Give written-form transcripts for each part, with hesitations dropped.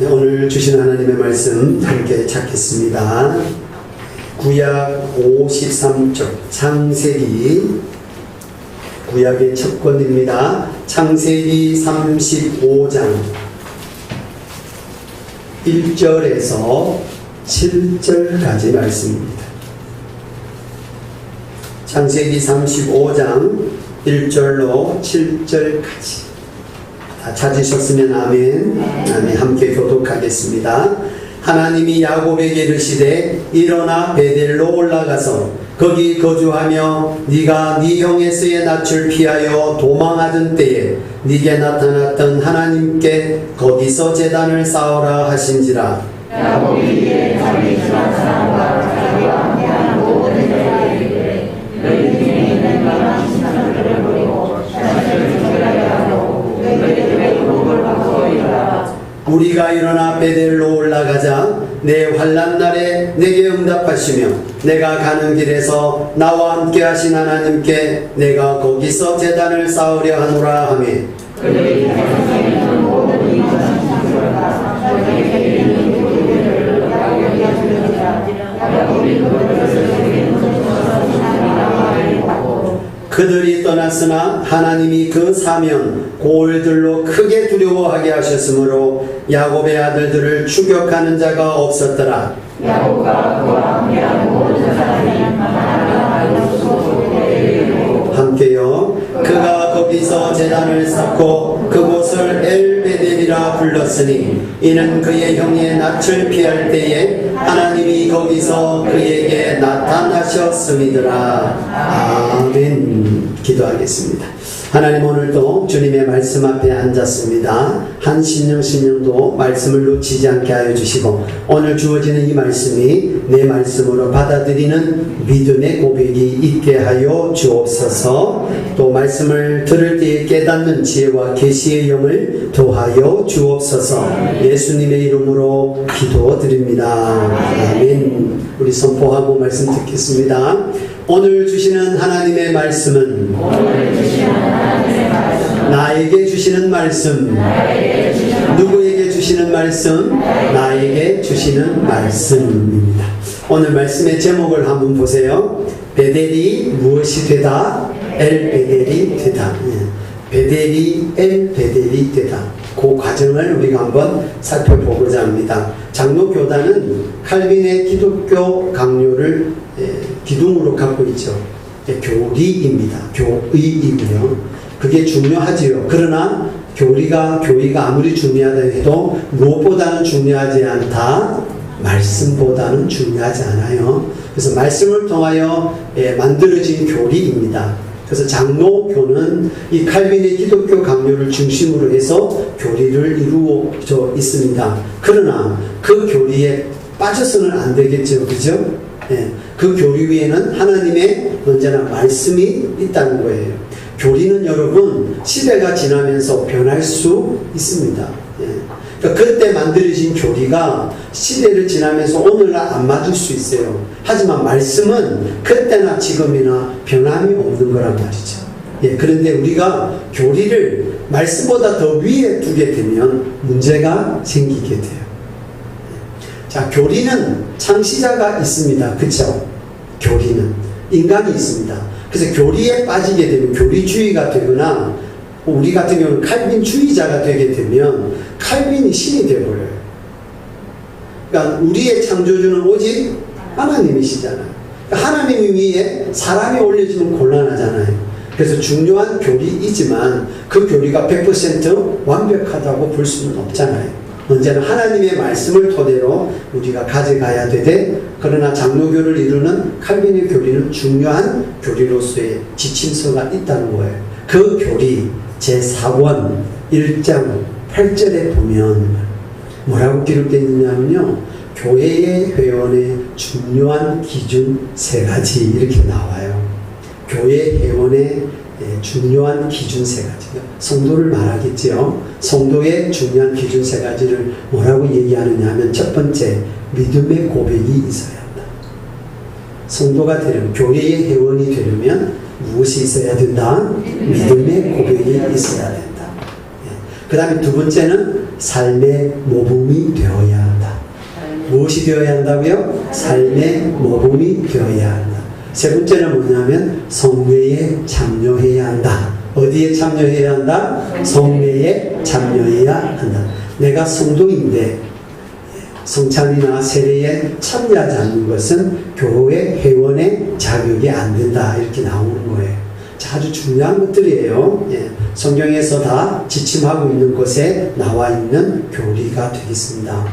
오늘 주신 하나님의 말씀 함께 찾겠습니다. 구약 53쪽 창세기, 구약의 첫 권입니다. 창세기 35장 1절에서 7절까지 말씀입니다. 창세기 35장 1절로 7절까지 다 찾으셨으면 아멘. 아멘. 함께 교독하겠습니다. 하나님이 야곱에게 이르시되 일어나 베델로 올라가서 거기 거주하며 네가 네 형 에서의 낯을 피하여 도망하던 때에 네게 나타났던 하나님께 거기서 제단을 쌓으라 하신지라. 야곱이 이에 자기 친한 사람과 자기와 함께하는 모든 자들에게 너희 중에 있는 많은 신상들을 버리고 자신을 조절하게 하고 너희들의 유혹을 바꾸어이라. 우리가 일어나 베델로 올라가자. 내 환난 날에 내게 응답하시며 내가 가는 길에서 나와 함께 하신 하나님께 내가 거기서 제단을 쌓으려 하노라 하며 그들이 세상에 있는 모든 이만한 신상들과 자기에게 있는 모든 야곱이 하시느니라. 야곱이 그것을 세계에 묻혀서 신앙이라 하였고 그들이 떠났으나 하나님이 그 사명 고을들로 크게 두려워하게 하셨으므로 야곱의 아들들을 추격하는 자가 없었더라. 야곱과 그와 함께한 모든 사람이 하나가 알고 함께요. 그가 거기서 제단을 쌓고 그곳을 엘베델이라 불렀으니 이는 그의 형의 낯을 피할 때에 하나님이 거기서 그에게 나타나셨음이더라. 아멘. 기도하겠습니다. 하나님, 오늘도 주님의 말씀 앞에 앉았습니다. 한 신령도 말씀을 놓치지 않게 하여 주시고 오늘 주어지는 이 말씀이 내 말씀으로 받아들이는 믿음의 고백이 있게 하여 주옵소서. 또 말씀을 들을 때에 깨닫는 지혜와 계시의 영을 더하여 주옵소서. 예수님의 이름으로 기도드립니다. 아멘. 우리 선포하고 말씀 듣겠습니다. 오늘 주시는 하나님의 말씀은 나에게 주시는 말씀. 누구에게 주시는 말씀? 나에게 주시는 말씀입니다. 오늘 말씀의 제목을 한번 보세요. 베델이 무엇이 되다? 엘베델이 되다. 베델이 엘베델이 되다. 그 과정을 우리가 한번 살펴보고자 합니다. 장로교단은 칼빈의 기독교 강요를 기둥으로 갖고 있죠. 교리입니다. 교의이고요. 그게 중요하지요. 그러나 교리가 아무리 중요하다 해도 무엇보다는 중요하지 않다. 말씀보다는 중요하지 않아요. 그래서 말씀을 통하여 만들어진 교리입니다. 그래서 장로교는 이 칼빈의 기독교 강요를 중심으로 해서 교리를 이루어져 있습니다. 그러나 그 교리에 빠져서는 안 되겠죠. 그죠? 그 교리 위에는 하나님의 언제나 말씀이 있다는 거예요. 교리는 여러분 시대가 지나면서 변할 수 있습니다. 그러니까 그때 만들어진 교리가 시대를 지나면서 오늘날 안 맞을 수 있어요. 하지만 말씀은 그때나 지금이나 변함이 없는 거란 말이죠. 그런데 우리가 교리를 말씀보다 더 위에 두게 되면 문제가 생기게 돼요. 자, 교리는 창시자가 있습니다. 그렇죠? 교리는 인간이 있습니다. 그래서 교리에 빠지게 되면 교리주의가 되거나 우리 같은 경우는 칼빈주의자가 되게 되면 칼빈이 신이 되어버려요. 그러니까 우리의 창조주는 오직 하나님이시잖아요. 그러니까 하나님 위에 사람이 올려지면 곤란하잖아요. 그래서 중요한 교리이지만 그 교리가 100% 완벽하다고 볼 수는 없잖아요. 언제나 하나님의 말씀을 토대로 우리가 가져가야 되되, 그러나 장로교를 이루는 칼빈의 교리는 중요한 교리로서의 지침서가 있다는 거예요. 그 교리 제4권 1장 8절에 보면 뭐라고 기록되어 있느냐면요, 교회의 회원의 중요한 기준 3가지 이렇게 나와요. 교회 회원의 중요한 기준 3가지. 성도를 말하겠지요. 성도의 중요한 기준 3가지를 뭐라고 얘기하느냐 하면, 첫 번째, 믿음의 고백이 있어야 한다. 성도가 되려면, 교회의 회원이 되려면 무엇이 있어야 된다? 믿음의 고백이 있어야 된다. 그 다음에 두 번째는 삶의 모범이 되어야 한다. 무엇이 되어야 한다고요? 삶의 모범이 되어야 한다. 세 번째는 뭐냐면 성례에 참여해야 한다. 어디에 참여해야 한다? 성례에 참여해야 한다. 내가 성도인데 성찬이나 세례에 참여하지 않는 것은 교회 회원의 자격이 안 된다. 이렇게 나오는 거예요. 자, 아주 중요한 것들이에요. 예, 성경에서 다 지침하고 있는 것에 나와 있는 교리가 되겠습니다.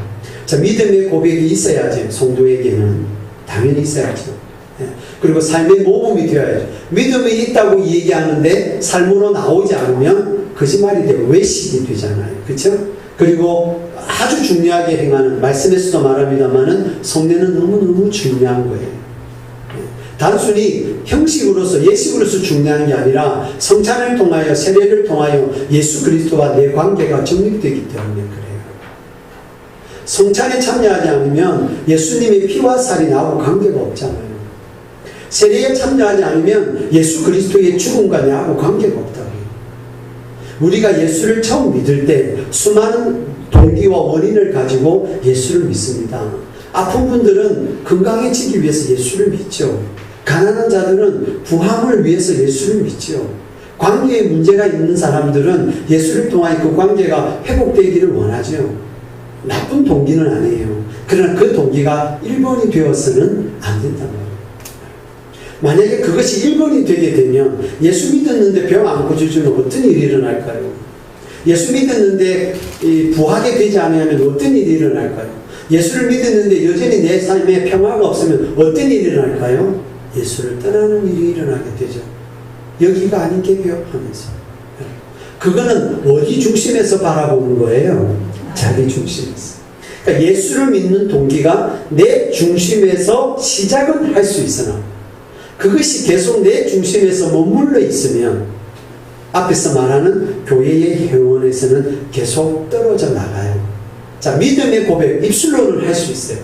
자, 믿음의 고백이 있어야죠. 성도에게는 당연히 있어야죠. 예, 그리고 삶의 모범이 되어야죠. 믿음이 있다고 얘기하는데 삶으로 나오지 않으면 거짓말이 되고 외식이 되잖아요. 그렇죠? 그리고 아주 중요하게 행하는, 말씀에서도 말합니다만은 성례는 너무너무 중요한 거예요. 단순히 형식으로서 예식으로서 중요한 게 아니라 성찬을 통하여 세례를 통하여 예수 그리스도와 내 관계가 정립되기 때문에 그래요. 성찬에 참여하지 않으면 예수님의 피와 살이 나하고 관계가 없잖아요. 세례에 참여하지 않으면 예수 그리스도의 죽음과 나하고 관계가 없다고요. 우리가 예수를 처음 믿을 때 수많은 동기와 원인을 가지고 예수를 믿습니다. 아픈 분들은 건강해지기 위해서 예수를 믿죠. 가난한 자들은 부함을 위해서 예수를 믿죠. 관계에 문제가 있는 사람들은 예수를 통하여 그 관계가 회복되기를 원하죠. 나쁜 동기는 아니에요. 그러나 그 동기가 1번이 되어서는 안 된단 말이에요. 만약에 그것이 1번이 되게 되면 예수 믿었는데 병 안 고쳐주면 어떤 일이 일어날까요? 예수 믿었는데 부하게 되지 않으면 어떤 일이 일어날까요? 예수를 믿었는데 여전히 내 삶에 평화가 없으면 어떤 일이 일어날까요? 예수를 떠나는 일이 일어나게 되죠. 여기가 아니겠죠 하면서. 그거는 어디 중심에서 바라보는 거예요? 자기 중심에서. 그러니까 예수를 믿는 동기가 내 중심에서 시작은 할 수 있으나 그것이 계속 내 중심에서 머물러 있으면 앞에서 말하는 교회의 회원에서는 계속 떨어져 나가요. 자, 믿음의 고백, 입술로는 할 수 있어요.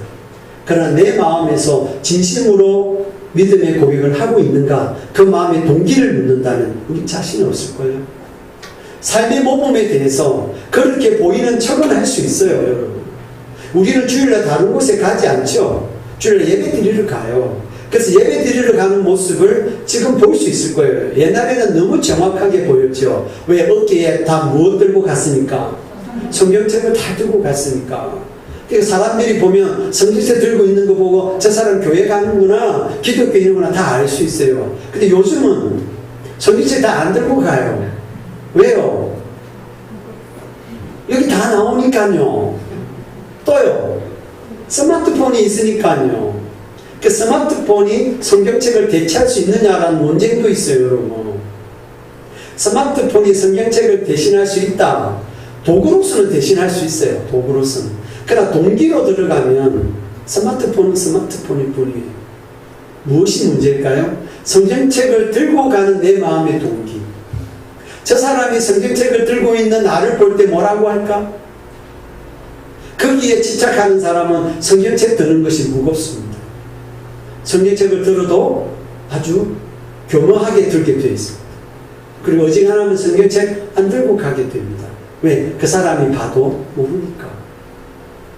그러나 내 마음에서 진심으로 믿음의 고백을 하고 있는가, 그 마음의 동기를 묻는다면 우리 자신이 없을 거예요. 삶의 모범에 대해서 그렇게 보이는 척은 할 수 있어요, 여러분. 우리는 주일날 다른 곳에 가지 않죠. 주일날 예배 드리러 가요. 그래서 예배 드리러 가는 모습을 지금 볼 수 있을 거예요. 옛날에는 너무 정확하게 보였죠. 왜? 어깨에 다 무엇 들고 갔으니까? 성경책을 다 들고 갔으니까. 그러니까 사람들이 보면 성경책 들고 있는 거 보고 저 사람 교회 가는구나, 기독교인이구나 다 알 수 있어요. 근데 요즘은 성경책 다 안 들고 가요. 왜요? 여기 다 나오니까요. 또요. 스마트폰이 있으니까요. 그 스마트폰이 성경책을 대체할 수 있느냐라는 논쟁도 있어요, 여러분. 스마트폰이 성경책을 대신할 수 있다. 도구로서는 대신할 수 있어요. 도구로서는. 그러나 동기로 들어가면 스마트폰은 스마트폰일 뿐이에요. 무엇이 문제일까요? 성경책을 들고 가는 내 마음의 동기. 저 사람이 성경책을 들고 있는 나를 볼 때 뭐라고 할까? 거기에 집착하는 사람은 성경책 드는 것이 무겁습니다. 성경책을 들어도 아주 교묘하게 들게 되어 있습니다. 그리고 어지간하면 성경책 안 들고 가게 됩니다. 왜? 그 사람이 봐도 모르니까.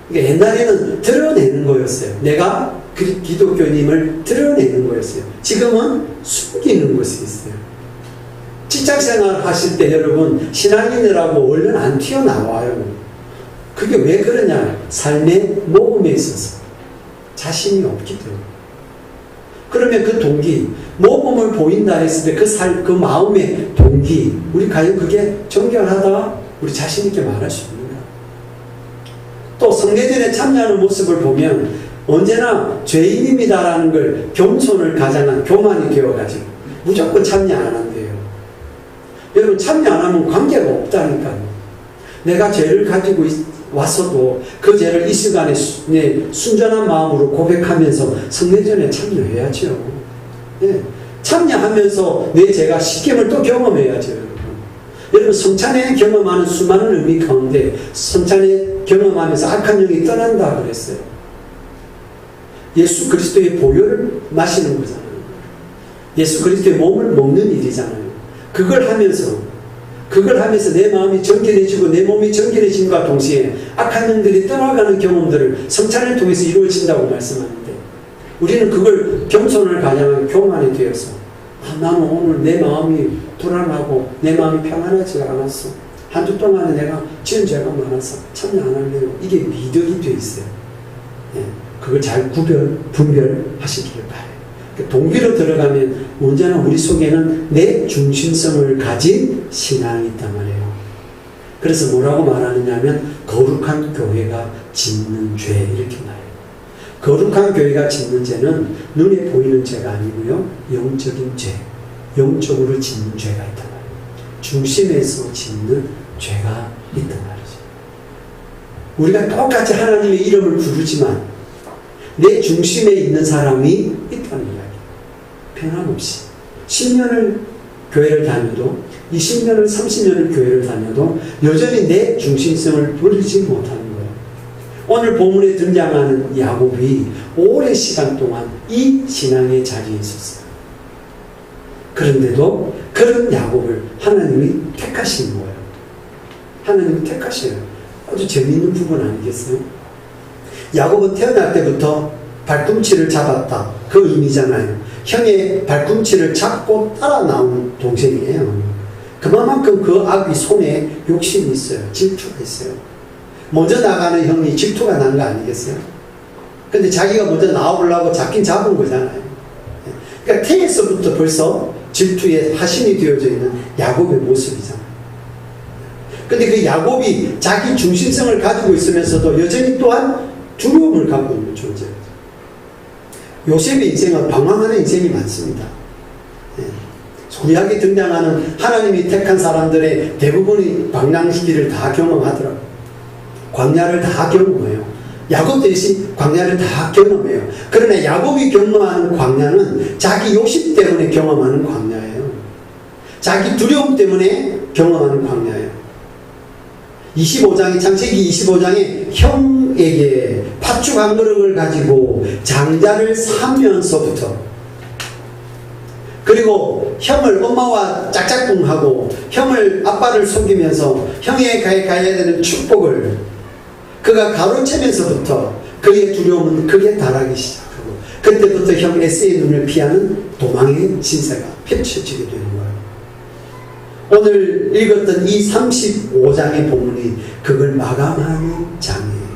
그러니까 옛날에는 드러내는 거였어요. 내가 기독교님을 드러내는 거였어요. 지금은 숨기는 것이 있어요. 직장생활 하실 때 여러분 신앙인이라고 얼른 안 튀어나와요. 그게 왜 그러냐? 삶의 모범에 있어서 자신이 없기 때문에. 그러면 그 동기, 모범을 보인다 했을 때 그 마음의 동기, 우리 과연 그게 정결하다? 우리 자신있게 말할 수 있는가? 또 성례전에 참여하는 모습을 보면 언제나 죄인입니다라는 걸 겸손을 가장한 교만이 되어가지고 무조건 참여 안 한대요. 여러분 참여 안 하면 관계가 없다니까요. 내가 죄를 가지고 왔어도 그 죄를 이 시간에 순전한 마음으로 고백하면서 성례전에 참여해야죠. 네. 참여하면서 내 죄가 시킴을 또 경험해야죠. 여러분 성찬에 경험하는 수많은 의미 가운데 성찬에 경험하면서 악한 영이 떠난다 그랬어요. 예수 그리스도의 보혈을 마시는 거잖아요. 예수 그리스도의 몸을 먹는 일이잖아요. 그걸 하면서 그걸 하면서 내 마음이 정결해지고 내 몸이 정결해짐과 동시에 악한 영들이 떠나가는 경험들을 성찬을 통해서 이루어진다고 말씀하는데, 우리는 그걸 겸손을 가장한 교만이 되어서 나는 오늘 내 마음이 불안하고 내 마음이 평안하지 않았어. 한 주 동안에 내가 지은 죄가 많아서 참여 안 할래요. 이게 미덕이 되어 있어요. 예, 그걸 잘 분별하시기를 바라요. 동기로 들어가면 언제나 우리 속에는 내 중심성을 가진 신앙이 있단 말이에요. 그래서 뭐라고 말하느냐 하면 거룩한 교회가 짓는 죄, 이렇게 말해요. 거룩한 교회가 짓는 죄는 눈에 보이는 죄가 아니고요, 영적인 죄, 영적으로 짓는 죄가 있단 말이에요. 중심에서 짓는 죄가 있단 말이죠. 우리가 똑같이 하나님의 이름을 부르지만 내 중심에 있는 사람이 있다는 이야기. 변함없이 10년을 교회를 다녀도 20년을 30년을 교회를 다녀도 여전히 내 중심성을 부리지 못하는 거예요. 오늘 본문에 등장하는 야곱이 오랜 시간 동안 이 신앙의 자리에 있었어요. 그런데도 그런 야곱을 하나님이 택하신 거예요. 하나님이 택하셔요. 아주 재미있는 부분 아니겠어요? 야곱은 태어날 때부터 발꿈치를 잡았다, 그 의미잖아요. 형의 발꿈치를 잡고 따라 나온 동생이에요. 그만큼 그 아비 손에 욕심이 있어요. 질투가 있어요. 먼저 나가는 형이 질투가 난 거 아니겠어요? 근데 자기가 먼저 나오려고 잡긴 잡은 거잖아요. 그러니까 태에서부터 벌써 질투의 화신이 되어져 있는 야곱의 모습이잖아요. 근데 그 야곱이 자기 중심성을 가지고 있으면서도 여전히 또한 두려움을 갖고 있는 존재예요. 요셉의 인생은 방황하는 인생이 많습니다. 구약에 등장하는 하나님이 택한 사람들의 대부분이 방랑시기를 다 경험하더라고요. 광야를 다 경험해요. 야곱 대신 광야를 다 경험해요. 그러나 야곱이 경험하는 광야는 자기 욕심 때문에 경험하는 광야예요. 자기 두려움 때문에 경험하는 광야예요. 25장에, 창세기 25장에 형에게 팥죽 한 그릇을 가지고 장자를 삼면서부터, 그리고 형을 엄마와 짝짝꿍하고 형을 아빠를 속이면서 형에 가야 되는 축복을 그가 가로채면서부터 그의 두려움은 크게 달하기 시작하고, 그때부터 형 에서의 눈을 피하는 도망의 신세가 펼쳐지게 되는 거예요. 오늘 읽었던 이 35장의 본문이 그걸 마감하는 장이에요.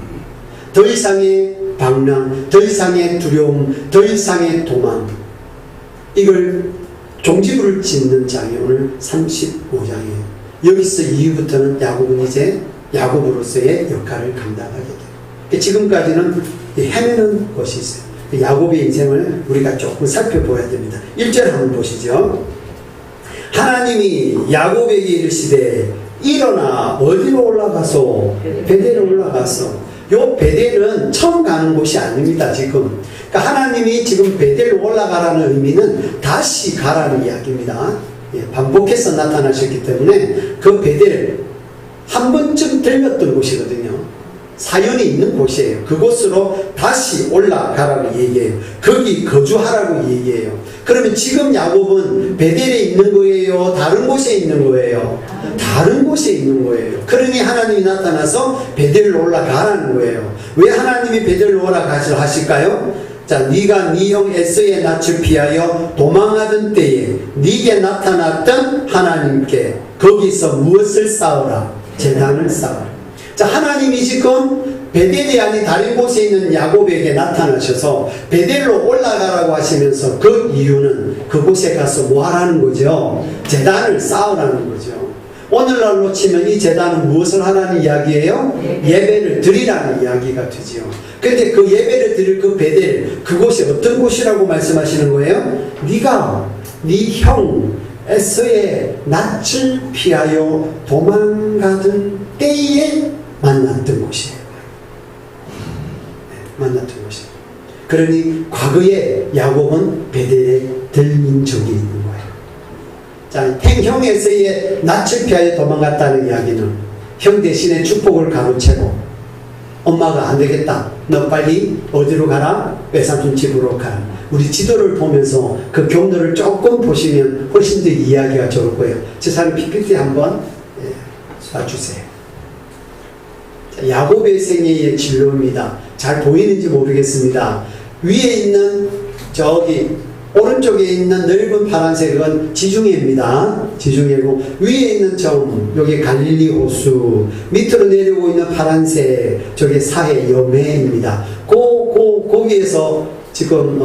더 이상의 방랑, 더 이상의 두려움, 더 이상의 도망, 이걸 종지부를 짓는 장이 오늘 35장이에요. 여기서 이후부터는 야곱은 이제 야곱으로서의 역할을 감당하게 돼요. 지금까지는 헤매는 것이 있어요. 야곱의 인생을 우리가 조금 살펴보아야 됩니다. 1절 한번 보시죠. 하나님이 야곱에게 이르시되 일어나 어디로 올라가서 베델로 올라가서, 요 베델은 처음 가는 곳이 아닙니다. 지금 그러니까 하나님이 지금 베델로 올라가라는 의미는 다시 가라는 이야기입니다. 반복해서 나타나셨기 때문에 그 베델 한 번쯤 들렸던 곳이거든요. 사연이 있는 곳이에요. 그곳으로 다시 올라가라고 얘기해요. 거기 거주하라고 얘기해요. 그러면 지금 야곱은 베델에 있는 거예요? 다른 곳에 있는 거예요? 다른 곳에 있는 거예요. 그러니 하나님이 나타나서 베델로 올라가라는 거예요. 왜 하나님이 베델로 올라가시라 하실까요? 자, 네가 네 형 에서의 낯을 피하여 도망하던 때에 네게 나타났던 하나님께 거기서 무엇을 쌓으라? 제단을 쌓으라. 자, 하나님이 지금 베델이 아닌 다른 곳에 있는 야곱에게 나타나셔서 베델로 올라가라고 하시면서 그 이유는 그곳에 가서 뭐 하라는 거죠? 제단을 쌓으라는 거죠. 오늘날로 치면 이 제단은 무엇을 하라는 이야기예요? 예배를 드리라는 이야기가 되지요. 근데 그 예배를 드릴 그 베델, 그곳이 어떤 곳이라고 말씀하시는 거예요? 네가 네 형 에서의 낯을 피하여 도망가던 때에 만났던 곳이에요. 만났던 곳이에요. 그러니 과거에 야곱은 베델에 들린 적이 있는 거예요. 자, 형에서의 낯을 피하여 도망갔다는 이야기는 형 대신에 축복을 가로채고 엄마가 안 되겠다, 너 빨리 어디로 가라? 외삼촌 집으로 가라. 우리 지도를 보면서 그 경로를 조금 보시면 훨씬 더 이해하기가 좋을 거예요. 저 사람 PPT 한번 주세요. 야곱의 생애의 진로입니다. 잘 보이는지 모르겠습니다. 위에 있는 저기 오른쪽에 있는 넓은 파란색은 지중해입니다. 지중해고 위에 있는 점 여기 갈릴리 호수, 밑으로 내려오고 있는 파란색 저게 사해 여매입니다. 거기에서 지금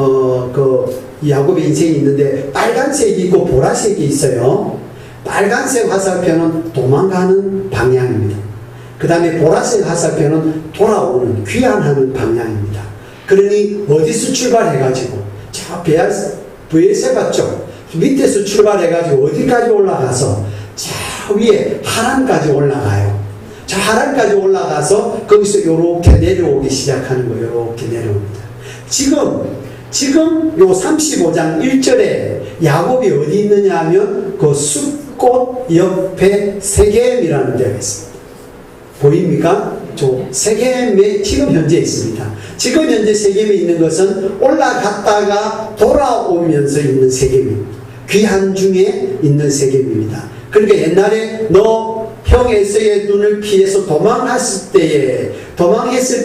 야곱의 인생이 있는데 빨간색이 있고 보라색이 있어요. 빨간색 화살표는 도망가는 방향입니다. 그 다음에 보라색 화살표는 돌아오는 귀환하는 방향입니다. 그러니 어디서 출발해가지고 저 브엘세바 쪽 밑에서 출발해가지고 어디까지 올라가서 저 위에 하란까지 올라가요. 저 하란까지 올라가서 거기서 요렇게 내려오기 시작하는 거예요. 요렇게 내려옵니다. 지금 요 35장 1절에 야곱이 어디 있느냐 하면 그 숫꽃 옆에 세겜이라는 데가 있습니다. 보입니까? 저 세겜에 지금 현재 있습니다. 지금 현재 세겜에 있는 것은 올라갔다가 돌아오면서 있는 세겜입니다. 귀한 중에 있는 세겜입니다. 그러니까 옛날에 너 형 에서의 눈을 피해서 도망했을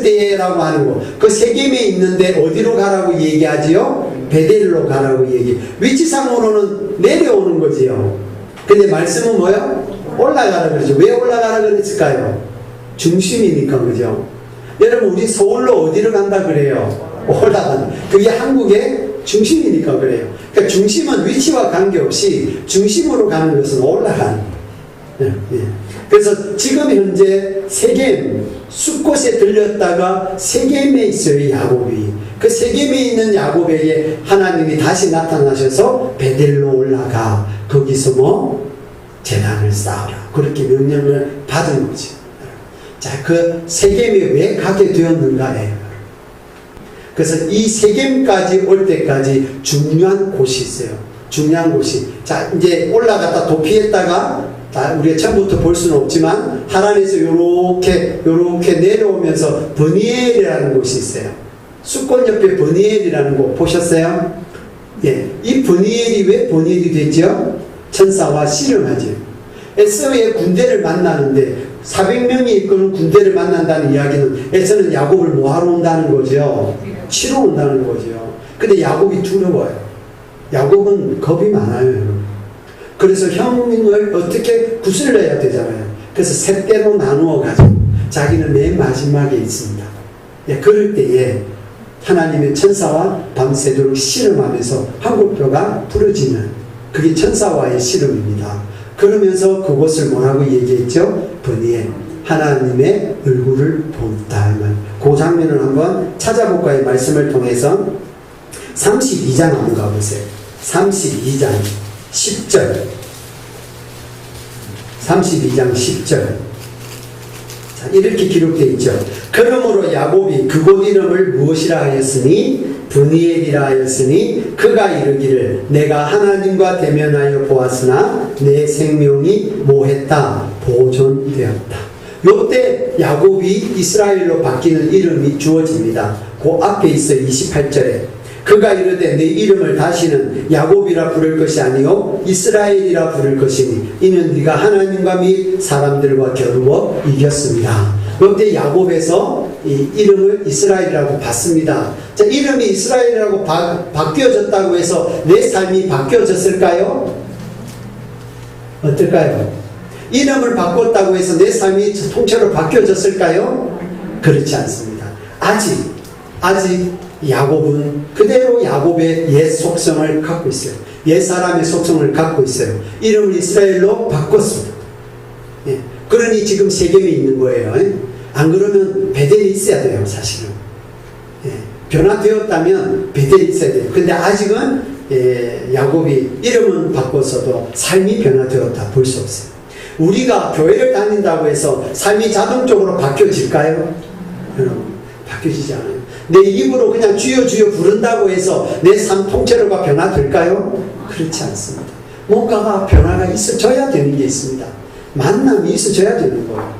때라고 하는 거, 그 세겜에 있는데 어디로 가라고 얘기하지요? 베델로 가라고 얘기. 위치상으로는 내려오는 거지요. 근데 말씀은 뭐요? 올라가라 그러죠. 왜 올라가라 그랬을까요? 중심이니까, 그죠? 여러분, 우리 서울로 어디로 간다 그래요? 올라가는. 그게 한국의 중심이니까 그래요. 그러니까 중심은 위치와 관계없이 중심으로 가는 것은 올라가는. 그래서 지금 현재 세겜, 숫곳에 들렸다가 세겜에 있어요, 야곱이. 그 세겜에 있는 야곱에게 하나님이 다시 나타나셔서 베델로 올라가. 거기서 제단을 쌓아라. 그렇게 명령을 받은 거지. 자, 그 세겜에 왜 가게 되었는가예요. 그래서 이 세겜까지 올 때까지 중요한 곳이 있어요. 중요한 곳이. 자, 이제 올라갔다 도피했다가 우리가 처음부터 볼 수는 없지만 하란에서 요렇게 내려오면서 버니엘이라는 곳이 있어요. 숫꽃 옆에 버니엘이라는 곳 보셨어요? 예, 이 버니엘이 왜 버니엘이 됐죠? 천사와 씨름하죠. 에서의 군대를 만나는데 400명이 이끄는 군대를 만난다는 이야기는 에서는 야곱을 뭐하러 온다는 거죠? 치러 온다는 거죠. 근데 야곱이 두려워요. 야곱은 겁이 많아요, 여러분. 그래서 형을 어떻게 구슬려야 되잖아요. 그래서 세 대로 나누어 가지고 자기는 맨 마지막에 있습니다. 예, 그럴 때에 하나님의 천사와 밤새도록 씨름하면서 한국표가 부러지는 그게 천사와의 씨름입니다. 그러면서 그것을 뭐라고 얘기했죠? 버니엘, 하나님의 얼굴을 본다. 그 장면을 한번 찾아볼까요? 말씀을 통해서 32장 한번 가보세요. 32장 10절 32장 10절 자, 이렇게 기록되어 있죠. 그러므로 야곱이 그곳 이름을 무엇이라 하였으니 브니엘이라 하였으니 그가 이르기를 내가 하나님과 대면하여 보았으나 내 생명이 뭐했다? 보존되었다. 요때 야곱이 이스라엘로 바뀌는 이름이 주어집니다. 그 앞에 있어 28절에 그가 이르되 내 이름을 다시는 야곱이라 부를 것이 아니요 이스라엘이라 부를 것이니 이는 네가 하나님과 및 사람들과 겨루어 이겼습니다. 그때 야곱에서 이 이름을 이스라엘이라고 받습니다. 자, 이름이 이스라엘이라고 바뀌어졌다고 해서 내 삶이 바뀌어졌을까요? 어떨까요? 이름을 바꿨다고 해서 내 삶이 통째로 바뀌어졌을까요? 그렇지 않습니다. 아직 야곱은 그대로 야곱의 옛 속성을 갖고 있어요. 옛 사람의 속성을 갖고 있어요. 이름을 이스라엘로 바꿨습니다. 예. 그러니 지금 세겜에 있는 거예요. 예. 안 그러면 베델이 있어야 돼요, 사실은. 예. 변화되었다면 베델이 있어야 돼요. 근데 아직은 야곱이 이름은 바꿨어도 삶이 변화되었다 볼 수 없어요. 우리가 교회를 다닌다고 해서 삶이 자동적으로 바뀌어질까요? 여러분, 바뀌어지지 않아요. 내 입으로 그냥 주여 주여 부른다고 해서 내 삶 통째로가 변화될까요? 그렇지 않습니다. 뭔가가 변화가 있어져야 되는 게 있습니다. 만남이 있어져야 되는 거예요.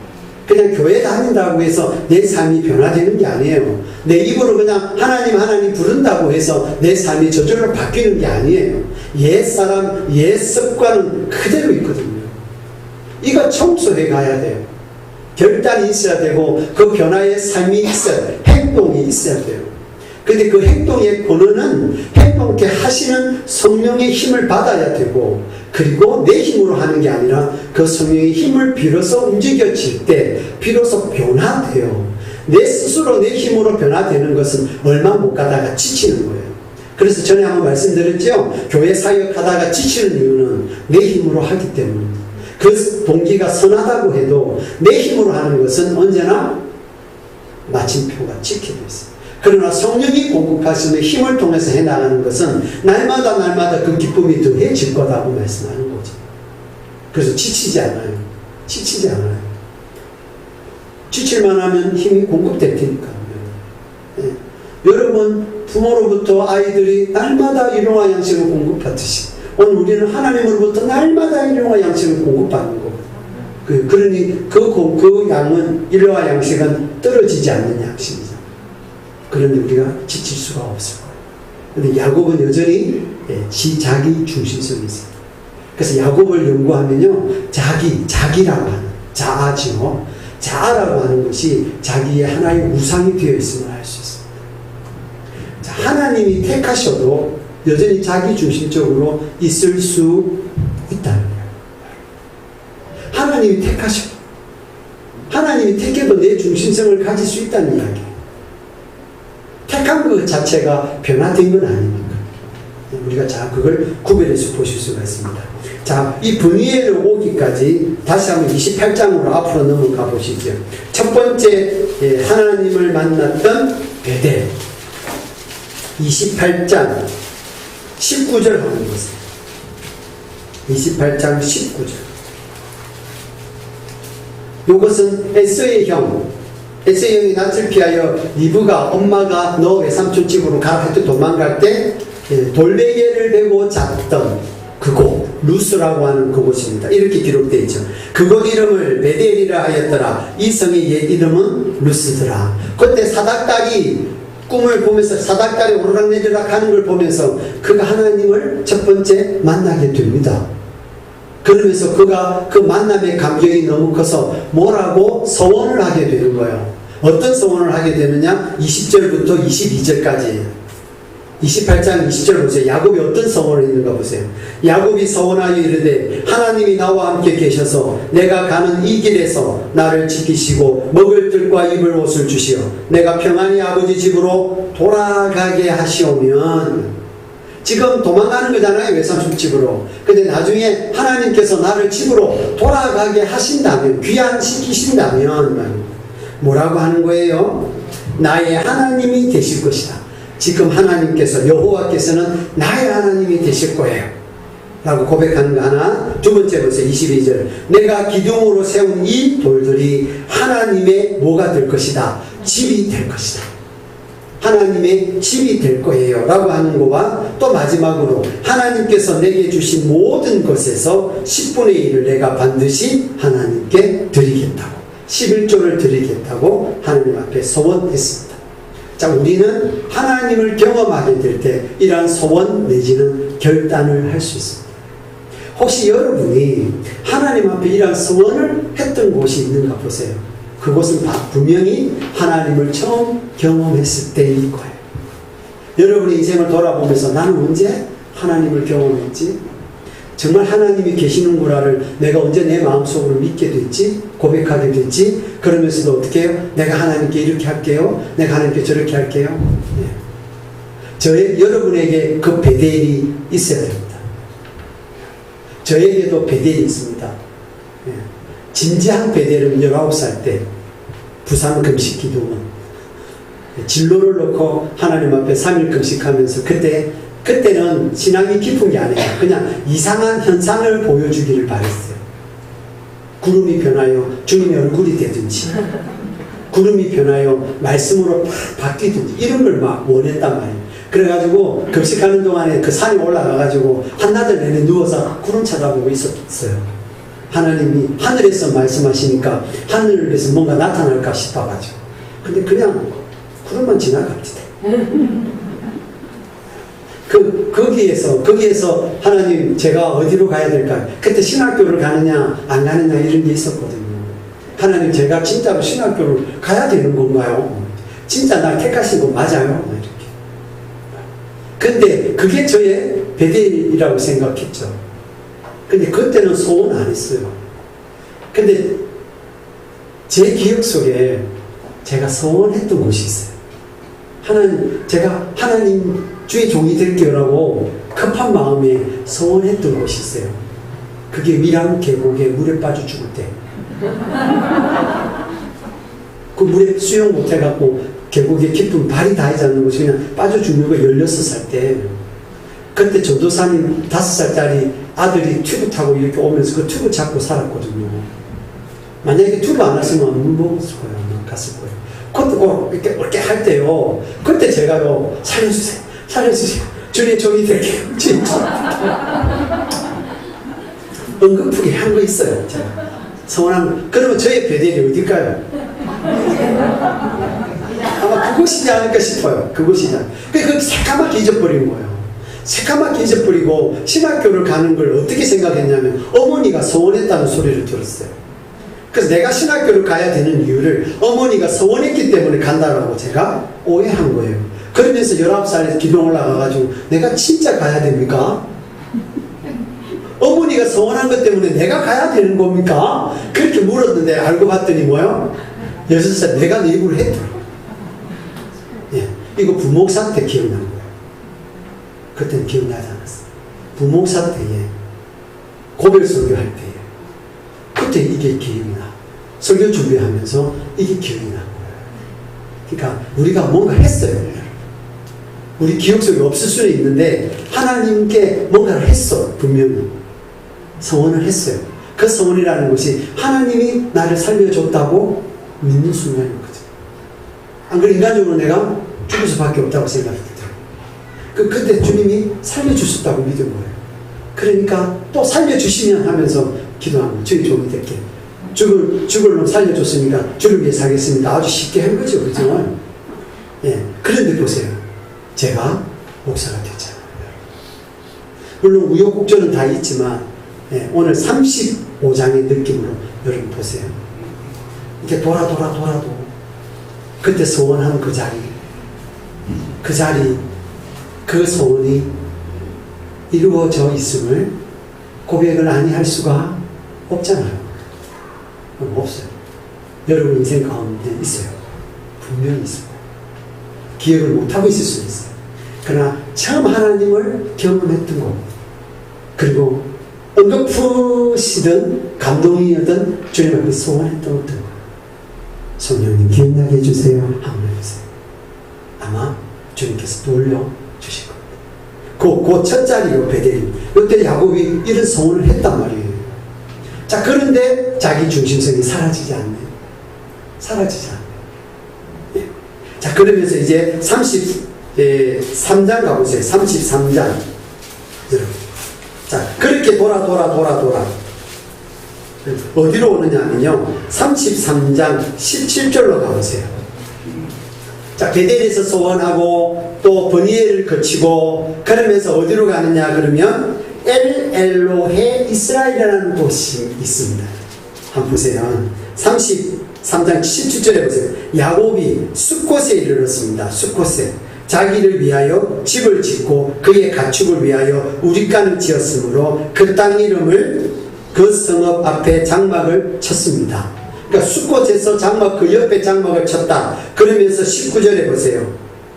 그냥 교회 다닌다고 해서 내 삶이 변화되는 게 아니에요. 내 입으로 그냥 하나님 부른다고 해서 내 삶이 저절로 바뀌는 게 아니에요. 옛 사람, 옛 습관은 그대로 있거든요. 이거 청소해 가야 돼요. 결단이 있어야 되고 그 변화의 삶이 있어야 돼요. 행동이 있어야 돼요. 근데 그 행동의 본원은 행동케 하시는 성령의 힘을 받아야 되고, 그리고 내 힘으로 하는 게 아니라 그 성령의 힘을 빌어서 움직여질 때 비로소 변화돼요. 내 스스로 내 힘으로 변화되는 것은 얼마 못 가다가 지치는 거예요. 그래서 전에 한번 말씀드렸죠. 교회 사역하다가 지치는 이유는 내 힘으로 하기 때문입니다. 그 동기가 선하다고 해도 내 힘으로 하는 것은 언제나 마침표가 찍혀져 있어요. 그러나 성령이 공급하시는 힘을 통해서 해나가는 것은 날마다 그 기쁨이 더해질 거라고 말씀하는 거죠. 그래서 지치지 않아요. 지치지 않아요. 지칠만 하면 힘이 공급될 테니까요. 네. 여러분, 부모로부터 아이들이 날마다 일용화 양식을 공급받듯이 오늘 우리는 하나님으로부터 날마다 일용화 양식을 공급받는 거거든요. 그러니 그 양은, 일용화 양식은 떨어지지 않는 양식이죠. 그런데 우리가 지칠 수가 없을 거예요. 근데 야곱은 여전히 자기 중심성이 있어요. 그래서 야곱을 연구하면요, 자기라고 하는, 자아지요. 자아라고 하는 것이 자기의 하나의 우상이 되어 있음을 알 수 있습니다. 자, 하나님이 택하셔도 여전히 자기 중심적으로 있을 수 있다는 거예요. 하나님이 택하셔도, 하나님이 택해도 내 중심성을 가질 수 있다는 이야기예요. 택한 것 자체가 변화된 건 아닙니까? 우리가 자 그걸 구별해서 보실 수가 있습니다. 자, 이 분이엘을 오기까지 다시 한번 28장으로 앞으로 넘어가 보시죠. 첫 번째 하나님을 만났던 베델, 28장 19절 한번 보세요. 28장 19절. 이것은 에서의 형이 낯을 피하여 리브가 엄마가 너 외삼촌 집으로 가라 할 때 도망갈 때 돌베개를 베고 잤던 그곳, 루스라고 하는 그곳입니다. 이렇게 기록되어 있죠. 그곳 이름을 베델이라 하였더라. 이 성의 옛 이름은 루스더라. 그때 사닥다리 꿈을 보면서 사닥다리 오르락내리락 하는 걸 보면서 그가 하나님을 첫 번째 만나게 됩니다. 그러면서 그가 그 만남의 감격이 너무 커서 뭐라고 서원을 하게 되는 거예요. 어떤 서원을 하게 되느냐? 20절부터 22절까지예요. 28장 20절 보세요. 야곱이 어떤 서원을 했는가 보세요. 야곱이 서원하여 이르되 하나님이 나와 함께 계셔서 내가 가는 이 길에서 나를 지키시고 먹을 뜰과 입을 옷을 주시어 내가 평안히 아버지 집으로 돌아가게 하시오면, 지금 도망가는 거잖아요, 외삼촌 집으로. 근데 나중에 하나님께서 나를 집으로 돌아가게 하신다면, 귀환시키신다면 뭐라고 하는 거예요? 나의 하나님이 되실 것이다. 지금 하나님께서, 여호와께서는 나의 하나님이 되실 거예요 라고 고백하는 거 하나. 두 번째 보세요. 22절. 내가 기둥으로 세운 이 돌들이 하나님의 뭐가 될 것이다? 집이 될 것이다. 하나님의 집이 될 거예요 라고 하는 거와, 또 마지막으로 하나님께서 내게 주신 모든 것에서 10분의 1을 내가 반드시 하나님께 드리겠다고, 11조를 드리겠다고 하나님 앞에 소원했습니다. 자, 우리는 하나님을 경험하게 될 때 이러한 소원 내지는 결단을 할 수 있습니다. 혹시 여러분이 하나님 앞에 이러한 소원을 했던 곳이 있는가 보세요. 그곳은 분명히 하나님을 처음 경험했을 때일 거예요. 여러분의 인생을 돌아보면서 나는 언제 하나님을 경험했지? 정말 하나님이 계시는구나를 내가 언제 내 마음속으로 믿게 됐지? 고백하게 됐지? 그러면서도 어떻게 해요? 내가 하나님께 이렇게 할게요. 내가 하나님께 저렇게 할게요. 여러분에게 그 베델이 있어야 됩니다. 저에게도 베델이 있습니다. 진지한 베델은 19살 때 부산 금식 기도원 진로를 놓고 하나님 앞에 3일 금식하면서 그때는 신앙이 깊은 게 아니에요. 그냥 이상한 현상을 보여주기를 바랬어요. 구름이 변하여 주님의 얼굴이 되든지, 구름이 변하여 말씀으로 바뀌든지, 이런 걸 막 원했단 말이에요. 그래가지고 금식하는 동안에 그 산에 올라가가지고 한나절 내내 누워서 구름 쳐다보고 있었어요. 하나님이 하늘에서 말씀하시니까 하늘에서 뭔가 나타날까 싶어가지고. 근데 그냥 구름만 지나갑니다. 거기에서 하나님 제가 어디로 가야 될까요? 그때 신학교를 가느냐 안 가느냐 이런 게 있었거든요. 하나님 제가 진짜로 신학교를 가야 되는 건가요? 진짜 날 택하신 거 맞아요? 이렇게. 근데 그게 저의 베델이라고 생각했죠. 근데 그때는 소원 안 했어요. 근데 제 기억 속에 제가 소원했던 곳이 있어요. 제가 하나님 주의 종이 될게요라고 급한 마음에 소원했던 곳이 있어요. 그게 위랑 계곡에 물에 빠져 죽을 때. 그 물에 수영 못해갖고 계곡에 깊은 발이 닿지 않는 곳이 그냥 빠져 죽는 거 16살 때. 그때 전도사님 5살짜리 아들이 튜브 타고 이렇게 오면서 그 튜브 잡고 살았거든요. 만약에 튜브 안 왔으면 못 먹었을 거예요. 갔을 거예요. 그때 이렇게 할 때요. 그때 제가요, 살려주세요. 주님 종이 될게요. 진짜. 은근프게 한 거 있어요. 제가. 서운한, 그러면 저의 베델이 어딜까요? 아마 그것이지 않을까 싶어요. 그것이지 않을까. 그 새까맣게 잊어버린 거예요. 새까맣게 잊어버리고 신학교를 가는 걸 어떻게 생각했냐면 어머니가 소원했다는 소리를 들었어요. 그래서 내가 신학교를 가야 되는 이유를 어머니가 소원했기 때문에 간다라고 제가 오해한 거예요. 그러면서 19살에 기도 올라가가지고 내가 진짜 가야 됩니까? 어머니가 소원한 것 때문에 내가 가야 되는 겁니까? 그렇게 물었는데 알고 봤더니 뭐요? 6살 내가 내 입으로 했더라고요. 예, 이거 부목사 때 기억난 거예요. 그때는 기억나지 않았어요. 부목사 때에 고별 설교할 때에 그때 이게 기억이 나. 설교 준비하면서 이게 기억이 난 거예요. 그러니까 우리가 뭔가 했어요. 우리 기억 속에 없을 수는 있는데 하나님께 뭔가를 했어. 분명히 서원을 했어요. 그 서원이라는 것이 하나님이 나를 살려줬다고 믿는 순간인 거죠. 안 그래 인간적으로 내가 죽을 수밖에 없다고 생각했더라고요. 그때 주님이 살려주셨다고 믿은 거예요. 그러니까 또 살려주시면 하면서 기도하는 거예요. 주의 종이 될게. 죽을 놈 살려줬으니까 주를 위해 살겠습니다. 아주 쉽게 한 거죠. 그죠? 예. 그런데 보세요. 제가 목사가 됐잖아요. 물론 우여곡절은 다 있지만, 예. 오늘 35장의 느낌으로 여러분 보세요. 이렇게 돌아도 그때 소원한 그 자리, 그 소원이 이루어져 있음을 고백을 아니할 수가 없잖아요. 없어요. 여러분 인생 가운데 있어요. 분명히 있어요. 기억을 못하고 있을 수 있어요. 그러나 처음 하나님을 경험했던 것, 그리고 언급푸시든 감동이었던 주님 앞에 소원했던 어떤 것, 성령님 기억나게 해주세요. 한번 해주세요. 아마 주님께서 돌려주실 겁니다. 그 첫 자리요, 베델. 이때 야곱이 이런 소원을 했단 말이에요. 자, 그런데 자기 중심성이 사라지지 않네요. 사라지지 않네요. 예. 자, 그러면서 이제 33장 가보세요. 33장. 여러분. 자, 그렇게 돌아. 어디로 오느냐면요. 33장 17절로 가보세요. 자, 베델에서 소원하고 또 버니엘을 거치고 그러면서 어디로 가느냐 그러면 엘로헤 이스라엘이라는 곳이 있습니다. 한번 보세요. 33장 17절에 보세요. 야곱이 숫곳에 이르렀습니다. 숫곳에 자기를 위하여 집을 짓고 그의 가축을 위하여 우리간을 지었으므로 그 땅 이름을 그 성읍 앞에 장막을 쳤습니다. 그러니까 숫곳에서 장막 그 옆에 장막을 쳤다. 그러면서 19절에 보세요.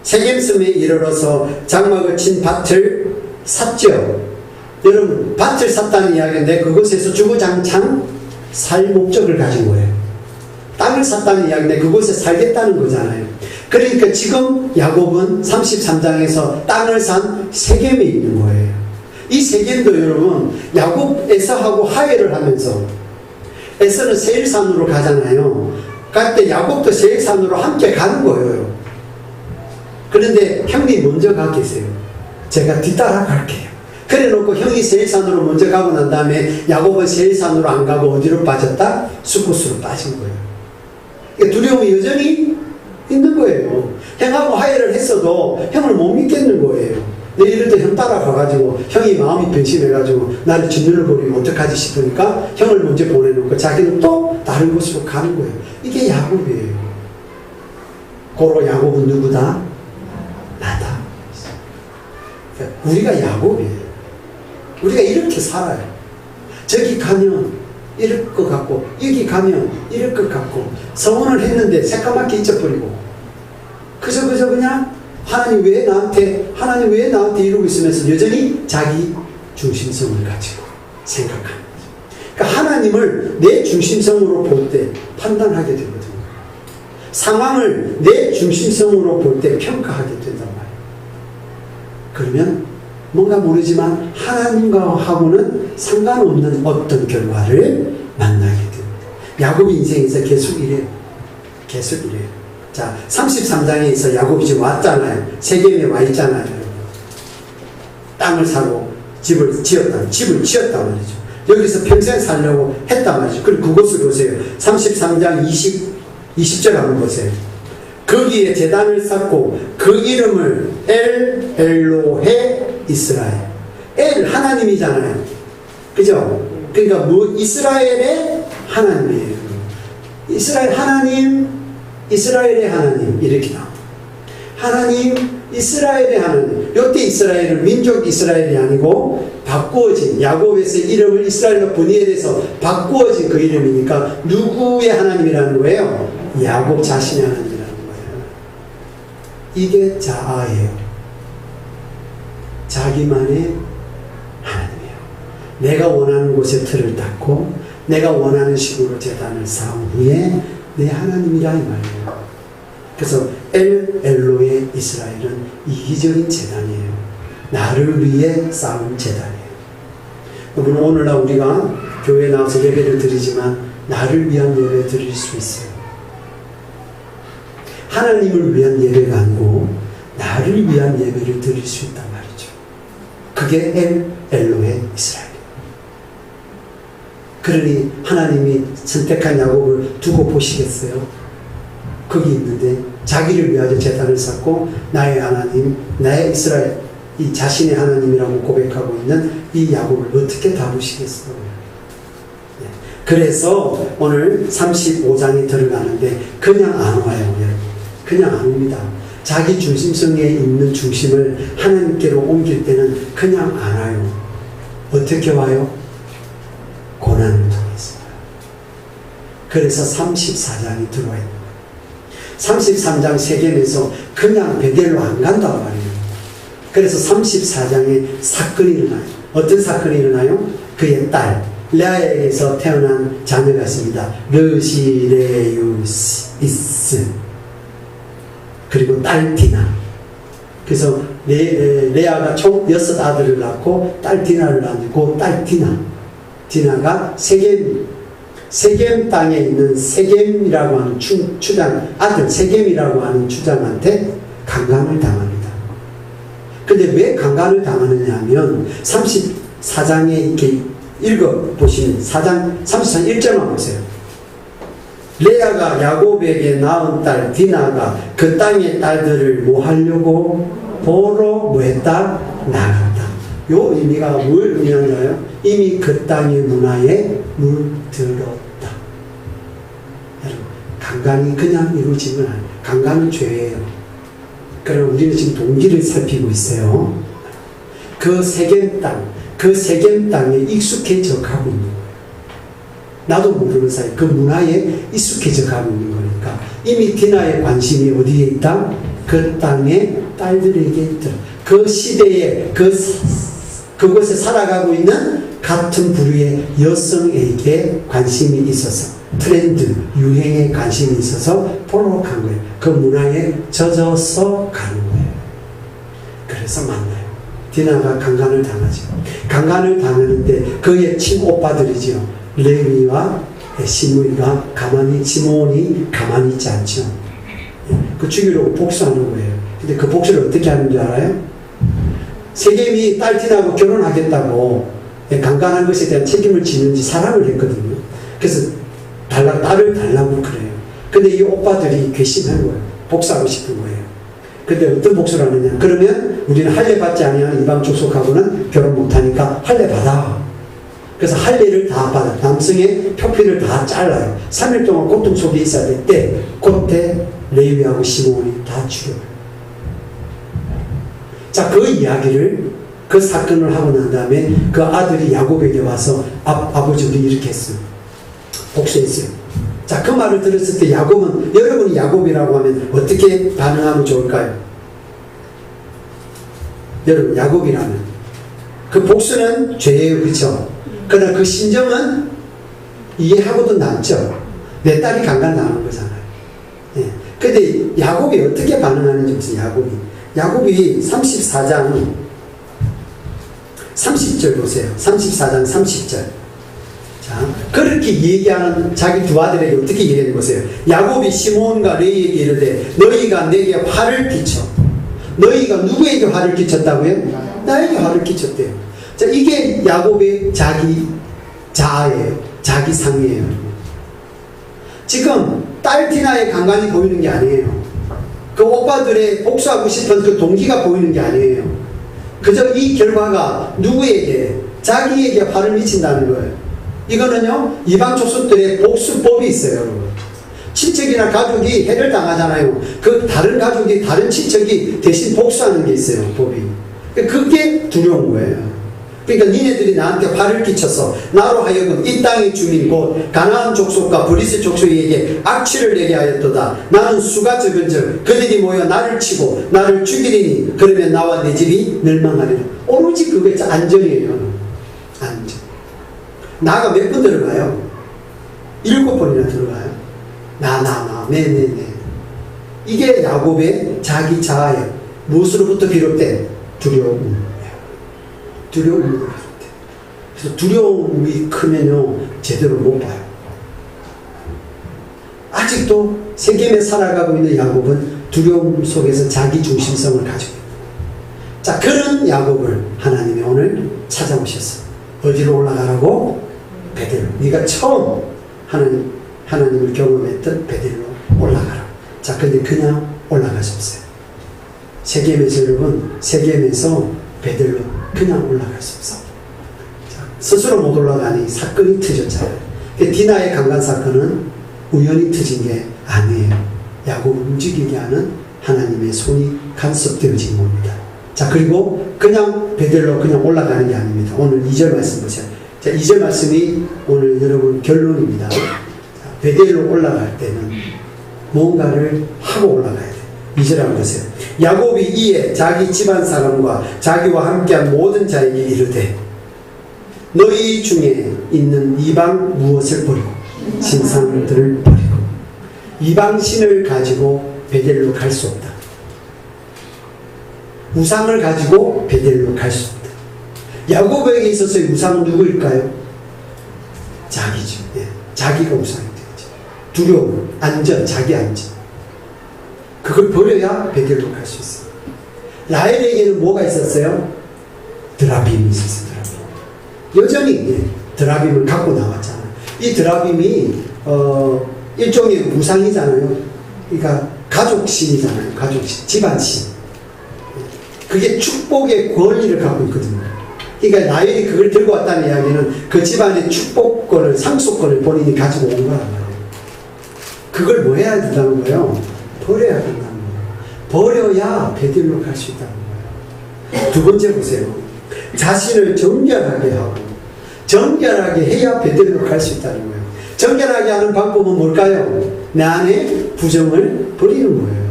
세겜섬에 이르러서 장막을 친 밭을 샀죠. 여러분 밭을 샀다는 이야기인데 그곳에서 주구장창 살 목적을 가진 거예요. 땅을 샀다는 이야기인데 그곳에 살겠다는 거잖아요. 그러니까 지금 야곱은 33장에서 땅을 산 세겜에 있는 거예요. 이 세겜도 여러분 야곱 에서하고 화해를 하면서 에서는 세일산으로 가잖아요. 갈 때 야곱도 세일산으로 함께 가는 거예요. 그런데 형님 먼저 가 계세요. 제가 뒤따라 갈게요. 그래 놓고 형이 세일산으로 먼저 가고 난 다음에 야곱은 세일산으로 안 가고 어디로 빠졌다? 숫곳으로 빠진 거예요. 그러니까 두려움이 여전히 있는 거예요. 형하고 화해를 했어도 형을 못 믿겠는 거예요. 내 이럴 때 형 따라가가지고 형이 마음이 변심해가지고 나를 짓눌러 버리면 어떡하지 싶으니까 형을 먼저 보내놓고 자기는 또 다른 곳으로 가는 거예요. 이게 야곱이에요. 고로 야곱은 누구다? 나다. 우리가 야곱이에요. 우리가 이렇게 살아요. 저기 가면 이럴 것 같고 여기 가면 이럴 것 같고 서원을 했는데 새까맣게 잊어버리고 그저 그냥 하나님 왜 나한테 이러고 있으면서 여전히 자기 중심성을 가지고 생각하는 거죠. 그러니까 하나님을 내 중심성으로 볼 때 판단하게 되거든요. 상황을 내 중심성으로 볼 때 평가하게 된단 말이에요. 그러면 뭔가 모르지만 하나님과하고는 상관없는 어떤 결과를 만나게 됩니다. 야곱의 인생에서 계속 이래요. 자, 33장에서 야곱이 지금 왔잖아요. 세겜에 와 있잖아요. 땅을 사고 집을 지었단 말이죠. 여기서 평생 살려고 했단 말이죠. 그리고 그곳을 보세요. 33장 20절 한번 보세요. 거기에 제단을 쌓고 그 이름을 엘로헤 이스라엘. 엘 하나님이잖아요. 그죠? 그러니까 이스라엘의 하나님이에요. 이스라엘의 하나님 이렇게 나옵니다. 하나님 이스라엘의 하나님. 이때 이스라엘은 민족 이스라엘이 아니고 바꾸어진 야곱에서 이름을 이스라엘로 분리해서 바꾸어진 그 이름이니까 누구의 하나님이라는 거예요? 야곱 자신의 하나님이라는 거예요. 이게 자아예요. 자기만의 하나님이에요. 내가 원하는 곳에 틀을 닦고 내가 원하는 식으로 제단을 쌓은 후에 내 하나님이라 이 말이에요. 그래서 엘로의 이스라엘은 이기적인 제단이에요. 나를 위해 쌓은 제단이에요. 여러분 오늘날 우리가 교회에 나와서 예배를 드리지만 나를 위한 예배 드릴 수 있어요. 하나님을 위한 예배가 아니고 나를 위한 예배를 드릴 수 있단 말이죠. 그게 엘로의 이스라엘이에요. 그러니 하나님이 선택한 야곱을 두고 보시겠어요? 거기 있는데 자기를 위하여 제단을 쌓고 나의 하나님, 나의 이스라엘, 이 자신의 하나님이라고 고백하고 있는 이 야곱을 어떻게 다루시겠어요? 네. 그래서 오늘 35장에 들어가는데 그냥 안 와요. 그냥 안 옵니다. 자기 중심성에 있는 중심을 하나님께로 옮길 때는 그냥 안 와요. 어떻게 와요? 고난을 통해서. 그래서 34장이 들어와요. 33장 세겜에서 그냥 베델로 안 간단 말이에요. 그래서 34장에 사건이 일어나요. 어떤 사건이 일어나요? 그의 딸 레아에게서 태어난 자녀가 있습니다. 르시레유스 그리고 딸 디나. 그래서 레아가 총 6아들을 낳고 딸 디나를 낳고 딸 디나가 세겜 땅에 있는 세겜이라고 하는 아들 세겜이라고 하는 주장한테 강간을 당합니다. 근데 왜 강간을 당하느냐 하면 34장에 이렇게 읽어보시면 34장 1절만 보세요. 레아가 야곱에게 낳은 딸 디나가 그 땅의 딸들을 뭐 하려고 보러 뭐 했다? 나갔다. 요 의미가 뭘 의미하나요? 이미 그 땅의 문화에 물들었다. 여러분, 강간이 그냥 이루어지면 아니에요. 강간은 죄예요. 그럼 우리는 지금 동기를 살피고 있어요. 그 세겜 땅에 익숙해져 가고 있는 거예요. 나도 모르는 사이 그 문화에 익숙해져 가고 있는 거니까 이미 디나의 관심이 어디에 있다? 그 땅의 딸들에게 있다. 그 시대에 그곳에 살아가고 있는 같은 부류의 여성에게 관심이 있어서 트렌드, 유행에 관심이 있어서 보러 간 거예요. 그 문화에 젖어서 가는 거예요. 그래서 만나요. 디나가 강간을 당하죠. 강간을 당하는데 그의 친오빠들이죠. 레위와 시므이가 시몬이 가만히 있지 않죠. 그 죽이려고 복수하는 거예요. 근데 그 복수를 어떻게 하는 줄 알아요? 세겜이 딸 디나하고 결혼하겠다고 강간한 것에 대한 책임을 지는지 사랑을 했거든요. 그래서 딸을 달라고 그래요. 근데 이 오빠들이 괘씸한 거예요. 복수하고 싶은 거예요. 근데 어떤 복수를 하느냐? 그러면 우리는 할례 받지 아니하는 이방 족속하고는 결혼 못하니까 할례 받아. 그래서 할례를 다 받아. 남성의 표피를 다 잘라요. 3일 동안 고통 속에 있어야 될 때 그때 레위하고 시므온이 다 죽여요. 자, 그 이야기를 그 사건을 하고 난 다음에 그 아들이 야곱에게 와서 아버지 우리 이렇게 했어요. 복수했어요. 자, 그 말을 들었을 때 야곱은, 여러분이 야곱이라고 하면 어떻게 반응하면 좋을까요? 여러분, 야곱이라면 그 복수는 죄예요, 그렇죠? 그러나 그 심정은 이해하고도 남죠. 내 딸이 강간당한 거잖아요. 예. 근데 야곱이 어떻게 반응하는지 보세요. 야곱이 34장 30절 보세요. 34장 30절. 자, 그렇게 얘기하는 자기 두 아들에게 어떻게 얘기하는 보세요. 야곱이 시므온과 레위에게 이르되 너희가 내게 화를 끼쳐. 너희가 누구에게 화를 끼쳤다고요? 나에게 화를 끼쳤대요. 자, 이게 야곱의 자기 자아예요. 자기 상이에요. 지금 딸 디나의 강간이 보이는 게 아니에요. 그 오빠들의 복수하고 싶은 그 동기가 보이는 게 아니에요. 그저 이 결과가 누구에게, 자기에게 화를 미친다는 거예요. 이거는요, 이방 족속들의 복수법이 있어요, 여러분. 친척이나 가족이 해를 당하잖아요. 그 다른 가족이, 다른 친척이 대신 복수하는 게 있어요, 법이. 그게 두려운 거예요. 그러니까 니네들이 나한테 화를 끼쳐서 나로 하여금 이 땅의 주민 곧 가나안 족속과 브리스 족속에게 악취를 내게 하였도다. 나는 수가 적은즉 그들이 모여 나를 치고 나를 죽이리니 그러면 나와 내 집이 멸망하리라. 오로지 그게 안전이에요. 안전. 나가 몇 번 들어가요? 7번이나 들어가요. 네. 이게 야곱의 자기 자아예요. 무엇으로부터 비롯된? 두려움. 두려움이 비롯된. 그래서 두려움이 크면요, 제대로 못 봐요. 아직도 세겜에 살아가고 있는 야곱은 두려움 속에서 자기 중심성을 가지고 있다. 자, 그런 야곱을 하나님이 오늘 찾아오셨어. 어디로 올라가라고? 베델로. 네가 처음 하나님을 경험했던 베델로 올라가라. 자, 근데 그냥 올라갈 수 없어요. 세겜에서 여러분, 세겜에서 베델로 그냥 올라갈 수 없어. 자, 스스로 못 올라가니 사건이 터졌잖아요. 디나의 강간 사건은 우연히 터진 게 아니에요. 야곱을 움직이게 하는 하나님의 손이 간섭되어진 겁니다. 자, 그리고 그냥 베델로 그냥 올라가는 게 아닙니다. 오늘 2절 말씀 보세요. 자, 2절 말씀이 오늘 여러분 결론입니다. 자, 베델로 올라갈 때는 뭔가를 하고 올라가야 돼요. 2절 한번 보세요. 야곱이 이에 자기 집안 사람과 자기와 함께한 모든 자에게 이르되 너희 중에 있는 이방 무엇을 버리고 신상들을 버리고 이방 신을 가지고 베델로 갈 수 없다. 우상을 가지고 베델로 갈 수 없다. 야곱에게 있어서의 우상은 누구일까요? 자기죠. 예. 자기가 우상이 되죠. 두려움, 안전, 자기 안전. 그걸 버려야 베델로 갈 수 있어요. 라헬에게는 뭐가 있었어요? 드라빔이 있었어요. 드라빔. 여전히 예, 드라빔을 갖고 나왔잖아요. 이 드라빔이 일종의 우상이잖아요. 그러니까 가족신이잖아요. 가족신, 집안신. 그게 축복의 권리를 갖고 있거든요. 그러니까 라헬이 그걸 들고 왔다는 이야기는 그 집안의 축복권을, 상속권을 본인이 가지고 온 거란 말이에요. 그걸 뭐 해야 된다는 거예요? 버려야 된다는 거예요. 버려야 베델로 갈 수 있다는 거예요. 두 번째 보세요. 자신을 정결하게 하고 정결하게 해야 베델로 갈 수 있다는 거예요. 정결하게 하는 방법은 뭘까요? 내 안에 부정을 버리는 거예요.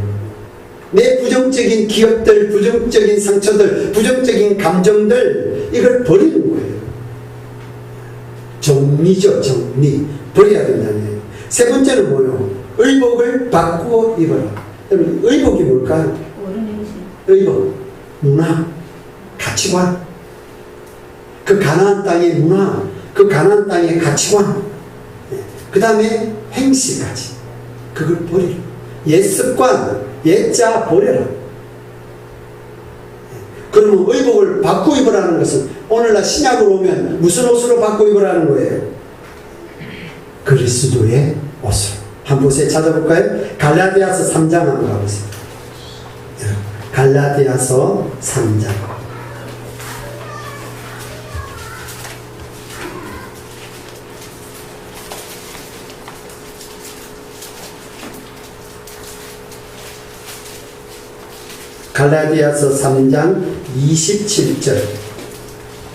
내 부정적인 기억들, 부정적인 상처들, 부정적인 감정들, 이걸 버리는 거예요. 정리죠, 정리. 버려야 된다는 거예요. 세 번째는 뭐예요? 의복을 바꾸어 입어라. 여러분, 의복이 뭘까요? 의복, 문화, 가치관. 그 가나안 땅의 문화, 그 가나안 땅의 가치관. 그 다음에 행실까지. 그걸 버리라. 옛 습관, 옛자 버려라. 그러면 의복을 바꾸어 입으라는 것은 오늘날 신약으로 오면 무슨 옷으로 바꾸어 입으라는 거예요? 그리스도의 옷으로. 한 곳에 찾아볼까요? 갈라디아서 3장 한번 가보세요. 갈라디아서 3장. 갈라디아서 3장 27절.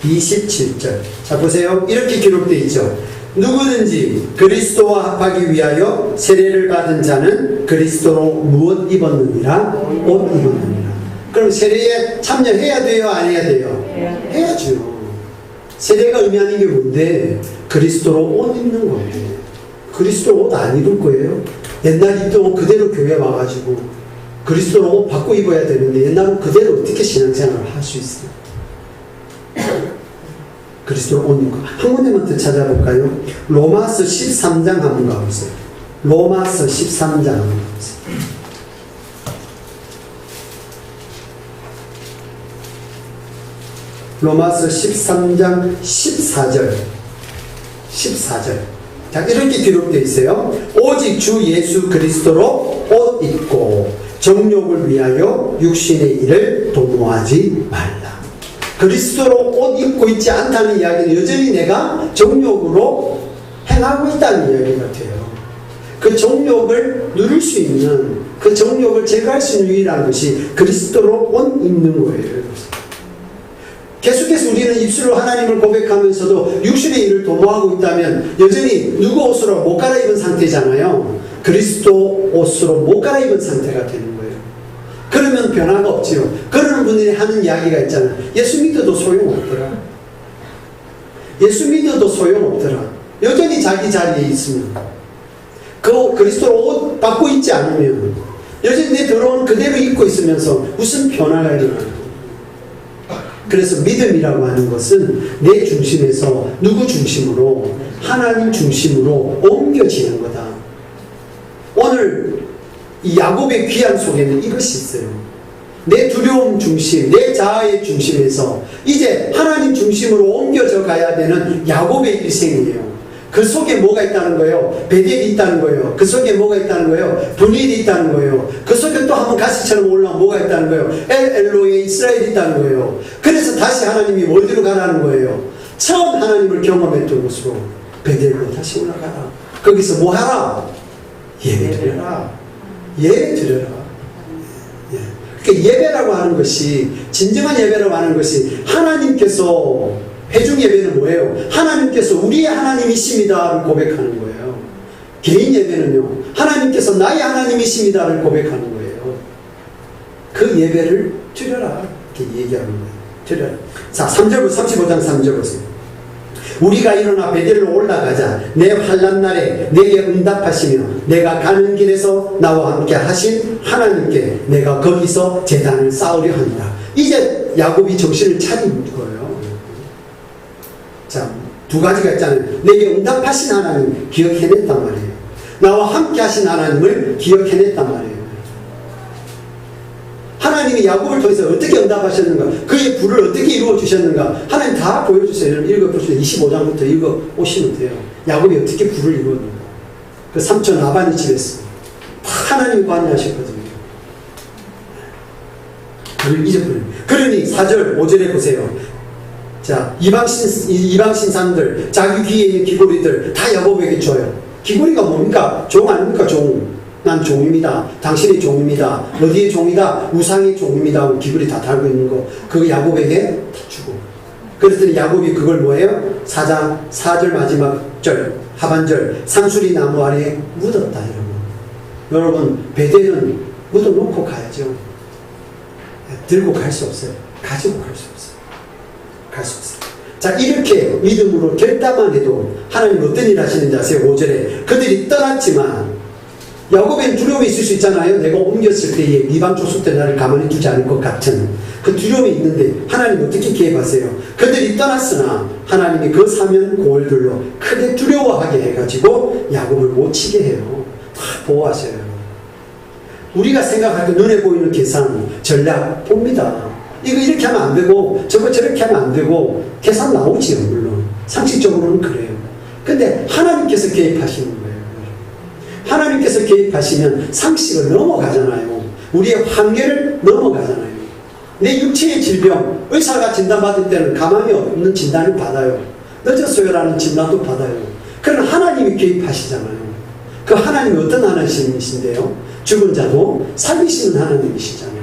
27절. 자, 보세요. 이렇게 기록되어 있죠. 누구든지 그리스도와 합하기 위하여 세례를 받은 자는 그리스도로 무엇 입었느니라? 옷 입었느니라. 그럼 세례에 참여해야 돼요? 안 해야 돼요? 해야죠. 세례가 의미하는 게 뭔데? 그리스도로 옷 입는 거예요. 그리스도로 옷 안 입을 거예요? 옛날 입던 옷 그대로 교회 와가지고 그리스도로 옷 바꿔 입어야 되는데 옛날은 그대로 어떻게 신앙생활을 할 수 있어요? 그리스도로 옷 입고 한 군데만 더 찾아볼까요? 로마서 13장 한번 가보세요. 로마서 13장 한번 가보세요. 로마서 13장 14절. 14절. 자, 이렇게 기록되어 있어요. 오직 주 예수 그리스도로 옷 입고 정욕을 위하여 육신의 일을 도모하지 말라. 그리스도로 옷 입고 있지 않다는 이야기는 여전히 내가 정욕으로 행하고 있다는 이야기 같아요. 그 정욕을 누릴 수 있는, 그 정욕을 제거할 수 있는 유일한 것이 그리스도로 옷 입는 거예요. 계속해서 우리는 입술로 하나님을 고백하면서도 육신의 일을 도모하고 있다면 여전히 누구 옷으로 못 갈아입은 상태잖아요. 그리스도 옷으로 못 갈아입은 상태가 되는 거예요. 그러면 변화가 없지요. 그러는 분들이 하는 이야기가 있잖아요. 예수 믿어도 소용없더라. 예수 믿어도 소용없더라. 여전히 자기 자리에 있으면, 그 그리스도로 옷 받고 있지 않으면, 여전히 내 더러운 그대로 입고 있으면서 무슨 변화가 일어나는 거예요. 그래서 믿음이라고 하는 것은 내 중심에서 누구 중심으로? 하나님 중심으로 옮겨지는 거다. 오늘 이 야곱의 귀환 속에는 이것이 있어요. 내 두려움 중심, 내 자아의 중심에서 이제 하나님 중심으로 옮겨져 가야 되는 야곱의 일생이에요. 그 속에 뭐가 있다는 거예요? 베델이 있다는 거예요. 그 속에 뭐가 있다는 거예요? 분일이 있다는 거예요. 그 속에 또 한번 가시처럼 올라온 뭐가 있다는 거예요? 엘로의 이스라엘이 있다는 거예요. 그래서 다시 하나님이 어디로 가라는 거예요? 처음 하나님을 경험했던 곳으로 베델로 다시 올라가라. 거기서 뭐 하라? 예배 드려라. 예배 드려라. 예. 그러니까 예배라고 하는 것이, 진정한 예배라고 하는 것이 하나님께서, 회중 예배는 뭐예요? 하나님께서 우리의 하나님이십니다를 고백하는 거예요. 개인 예배는요, 하나님께서 나의 하나님이십니다를 고백하는 거예요. 그 예배를 드려라. 이렇게 얘기하는 거예요. 드려라. 자, 3절부터 35장 3절 보세요. 우리가 일어나 베델로 올라가자. 내 환난 날에 내게 응답하시며 내가 가는 길에서 나와 함께 하신 하나님께 내가 거기서 제단을 쌓으려 합니다. 이제 야곱이 정신을 차린 거예요. 자, 두 가지가 있잖아요. 내게 응답하신 하나님 기억해냈단 말이에요. 나와 함께 하신 하나님을 기억해냈단 말이에요. 하나님이 야곱을 통해서 어떻게 응답하셨는가, 그의 불을 어떻게 이루어 주셨는가, 하나님 다 보여주세요. 읽어보시면 25장부터 읽어오시면 돼요. 야곱이 어떻게 불을 이루었는가. 그 삼촌 라반이 집에서 하나님이 관여하셨거든요. 그를 잊어버려요. 그러니 4절 5절에 보세요. 자, 이방신상들, 자기 귀에 있는 귀고리들 다 야곱에게 줘요. 귀고리가 뭡니까? 종 아닙니까? 종. 난 종입니다. 당신의 종입니다. 어디의 종이다? 우상의 종입니다. 귀고리 다 달고 있는 거. 그거 야곱에게 다 주고. 그랬더니 야곱이 그걸 뭐예요? 4절 마지막 절, 하반절, 상수리 나무 아래에 묻었다, 여러분. 베델은 묻어놓고 가야죠. 들고 갈 수 없어요. 가지고 갈 수 없어요. 갈 수 없어요. 자, 이렇게 믿음으로 결단만 해도 하나님 어떤 일 하시는지 아세요? 5절에 그들이 떠났지만, 야곱엔 두려움이 있을 수 있잖아요. 내가 옮겼을 때에 이방 족속 때 나를 가만히 두지 않을 것 같은 그 두려움이 있는데 하나님 어떻게 개입하세요? 그들이 떠났으나 하나님이 그 사면 고을들로 크게 두려워하게 해가지고 야곱을 못 치게 해요. 다 보호하셔요. 우리가 생각할 때 눈에 보이는 계산, 전략 봅니다. 이거 이렇게 하면 안 되고 저거 저렇게 하면 안 되고 계산 나오지요. 물론 상식적으로는 그래요. 근데 하나님께서 개입하시는 거예요. 하나님께서 개입하시면 상식을 넘어가잖아요. 우리의 한계를 넘어가잖아요. 내 육체의 질병, 의사가 진단받을 때는 가망이 없는 진단을 받아요. 늦었어요라는 진단도 받아요. 그럼 하나님이 개입하시잖아요. 그 하나님이 어떤 하나님이신데요? 죽은 자도 살리시는 하나님이시잖아요.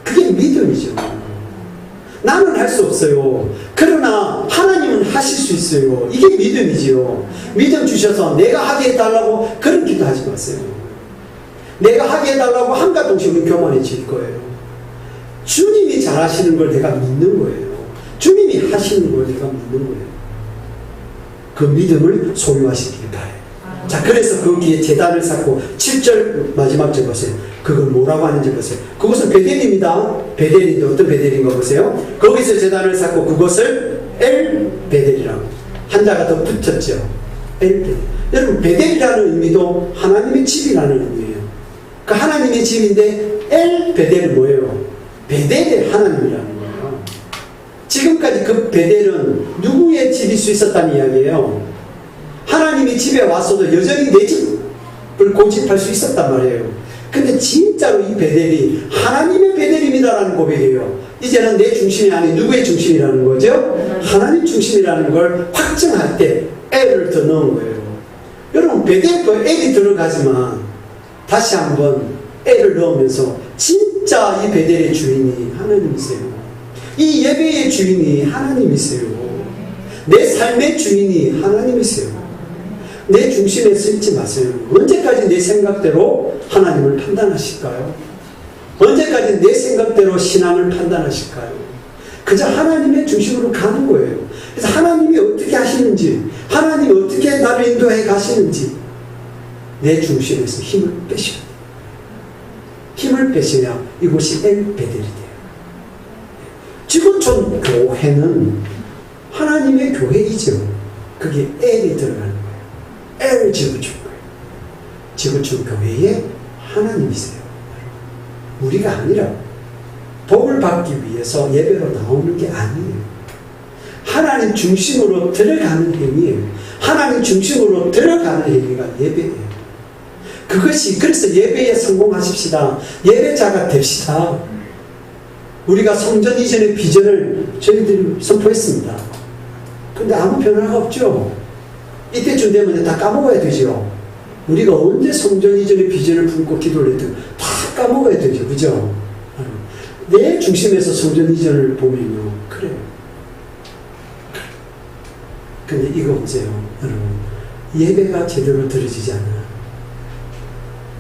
그게 믿음이죠. 나는 할 수 없어요. 그러나 하나님은 하실 수 있어요. 이게 믿음이지요. 믿음 주셔서 내가 하게 해달라고 그런 기도하지 마세요. 내가 하게 해달라고 한가 동시에 우리 교만해질 거예요. 주님이 잘하시는 걸 내가 믿는 거예요. 주님이 하시는 걸 내가 믿는 거예요. 그 믿음을 소유하시길 바래요. 자, 그래서 거기에 제단을 쌓고 7절 마지막 절 보세요. 그걸 뭐라고 하는지 보세요. 그것은 베델입니다. 베델인데 어떤 베델인가 보세요. 거기서 제단을 쌓고 그것을 엘 베델이라고 한자가 더 붙었죠. 엘 베델. 여러분, 베델이라는 의미도 하나님의 집이라는 의미예요. 그 하나님의 집인데 엘 베델은 뭐예요? 베델의 하나님이라는 거예요. 지금까지 그 베델은 누구의 집일 수 있었다는 이야기예요. 하나님이 집에 왔어도 여전히 내 집을 고집할 수 있었단 말이에요. 근데 진짜로 이 베델이 하나님의 베델입니다라는 고백이에요. 이제는 내 중심이 아닌 누구의 중심이라는 거죠? 하나님 중심이라는 걸 확정할 때 L을 더 넣은 거예요. 여러분, 베델도 L이 들어가지만 다시 한번 L을 넣으면서 진짜 이 베델의 주인이 하나님이세요. 이 예배의 주인이 하나님이세요. 내 삶의 주인이 하나님이세요. 내 중심에 서 있지 마세요. 언제까지 내 생각대로 하나님을 판단하실까요? 언제까지 내 생각대로 신앙을 판단하실까요? 그저 하나님의 중심으로 가는 거예요. 그래서 하나님이 어떻게 하시는지, 하나님이 어떻게 나를 인도해 가시는지 내 중심에서 힘을 빼셔야 돼요. 힘을 빼셔야 이곳이 엘베델이 돼요. 지구촌 교회는 하나님의 교회이죠. 그게 L이 들어가는 거예요. L 지구촌 교회. 지구촌 교회의 하나님이세요. 우리가 아니라 복을 받기 위해서 예배로 나오는 게 아니에요. 하나님 중심으로 들어가는 행위예요. 하나님 중심으로 들어가는 행위가 예배예요. 그것이, 그래서 예배에 성공하십시다. 예배자가 됩시다. 우리가 성전 이전의 비전을 저희들이 선포했습니다. 근데 아무 변화가 없죠. 이때쯤 되면 다 까먹어야 되죠. 우리가 언제 성전 이전의 비전을 품고 기도를 했든 다 까먹어야 되죠. 그죠? 내 중심에서 성전 이전을 보면요. 그래요. 근데 이거 보세요. 여러분. 예배가 제대로 드려지지 않아.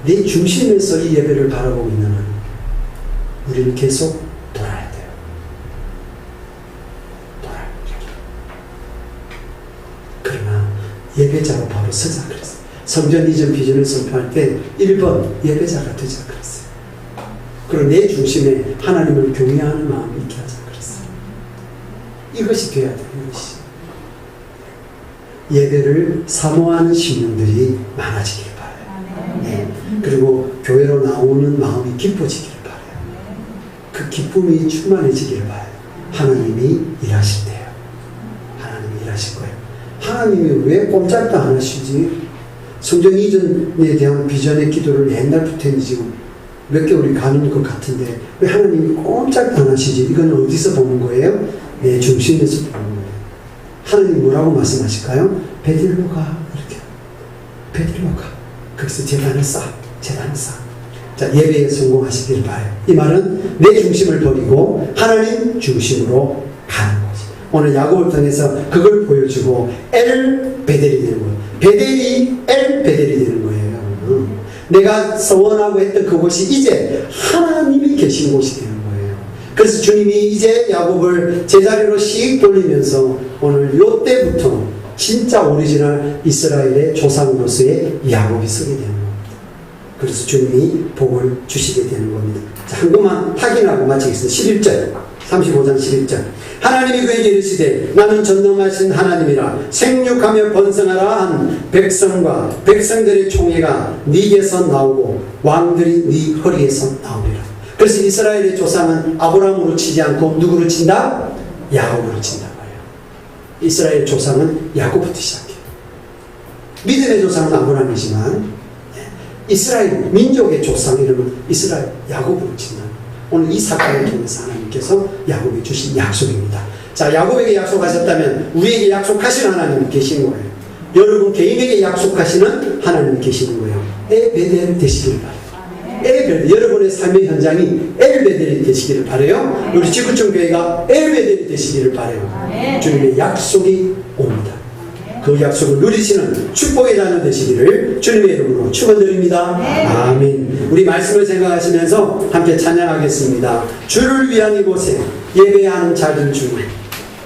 내 중심에서 이 예배를 바라보고 있는 한 우리는 계속 돌아야 돼요. 돌아야 돼요. 그러나 예배자로 바로 서자 그랬어요. 성전 이전 비전을 선포할 때 1번 예배자가 되자 그랬어요. 그리고 내 중심에 하나님을 경외하는 마음이 있게 하자 그랬어요. 이것이 돼야 돼요. 이것이. 예배를 사모하는 신령들이 많아지길 바라요. 네. 그리고 교회로 나오는 마음이 기뻐지기를 바라요. 그 기쁨이 충만해지기를 바라요. 하나님이 일하실 때요. 하나님이 일하실 거예요. 하나님이 왜 꼼짝도 안 하시지? 성전 이전에 대한 비전의 기도를 옛날부터 했는데 지금 몇 개월이 가는 것 같은데 왜 하나님이 꼼짝도 안 하시지? 이건 어디서 보는 거예요? 내 중심에서 보는 거예요. 하나님 뭐라고 말씀하실까요? 베들로 가. 이렇게. 베들로 가. 거기서 제단을 쌓아. 제단을 쌓아. 자, 예배에 성공하시길 바라요. 이 말은 내 중심을 버리고 하나님 중심으로 가는 거지. 오늘 야곱을 통해서 그걸 보여주고 엘 베델이 되는 거예요. 베델이 엘 베델이 되는 거예요. 내가 소원하고 했던 그곳이 이제 하나님이 계신 곳이 되는 거예요. 그래서 주님이 이제 야곱을 제자리로 씩 돌리면서 오늘 요때부터 진짜 오리지널 이스라엘의 조상으로서의 야곱이 서게 되는 겁니다. 그래서 주님이 복을 주시게 되는 겁니다. 자, 한 것만 확인하고 마치겠습니다. 11절, 35장 11절. 하나님이 그에게 이르시되 나는 전능하신 하나님이라 생육하며 번성하라 한 백성과 백성들의 총회가 네게서 나오고 왕들이 네 허리에서 나오리라. 그래서 이스라엘의 조상은 아브라함으로 치지 않고 누구로 친다? 야곱으로 친단 말이에요. 이스라엘 조상은 야곱부터 시작해요. 믿음의 조상은 아브라함이지만 이스라엘 민족의 조상 이름은 이스라엘 야곱으로 친다. 오늘 이 사건을 통해서 하나님께서 야곱에게 주신 약속입니다. 자, 야곱에게 약속하셨다면 우리에게 약속하신 하나님이 계시는 거예요. 여러분 개인에게 약속하시는 하나님이 계시는 거예요. 에베델 되시길 바라요. 엘베델, 여러분의 삶의 현장이 엘베델이 되시기를 바라요. 우리 지구촌 교회가 엘베델이 되시기를 바라요. 주님의 약속이 옵니다. 그 약속을 누리시는 축복의 자녀 되시기를 주님의 이름으로 축원드립니다. 아멘. 우리 말씀을 생각하시면서 함께 찬양하겠습니다. 주를 위한 이곳에 예배하는 자들 중에,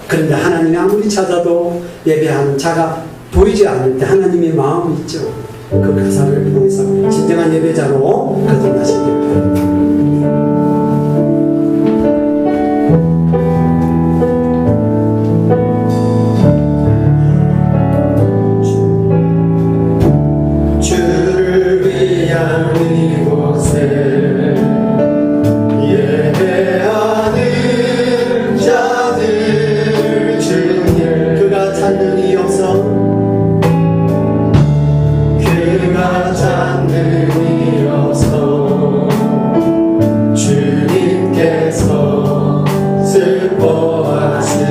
그런데 하나님이 아무리 찾아도 예배하는 자가 보이지 않을 때 하나님의 마음이 있죠. 그 가사를 통해서 진정한 예배자로 거듭나시길 바랍니다. 주를 위한 이곳에 예배하는 자들 중에 그가 찾는 이어서 그가 찾는 이어서 주님께서 슬퍼하시네.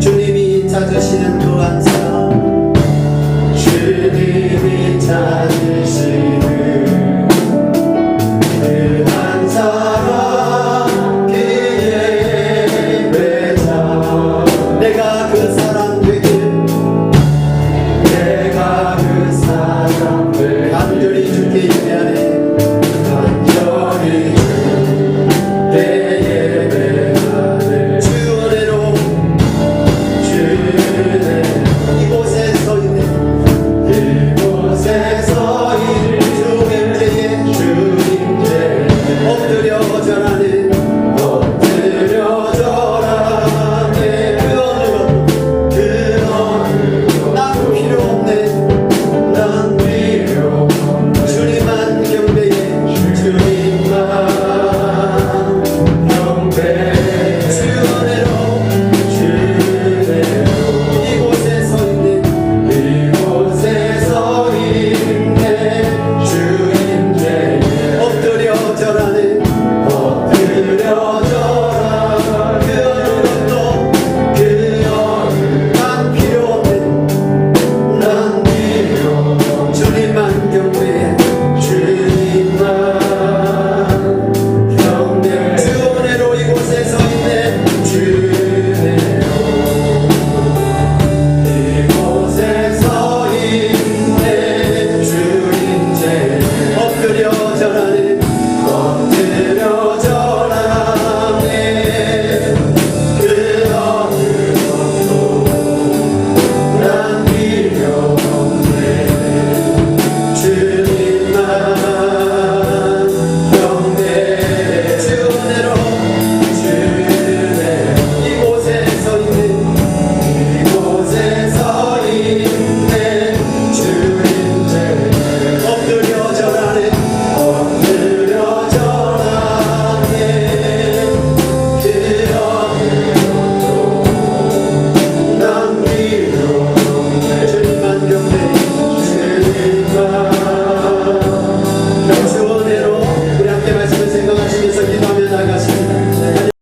주님이 찾으시는 또 한 사람, 주님이 찾으시는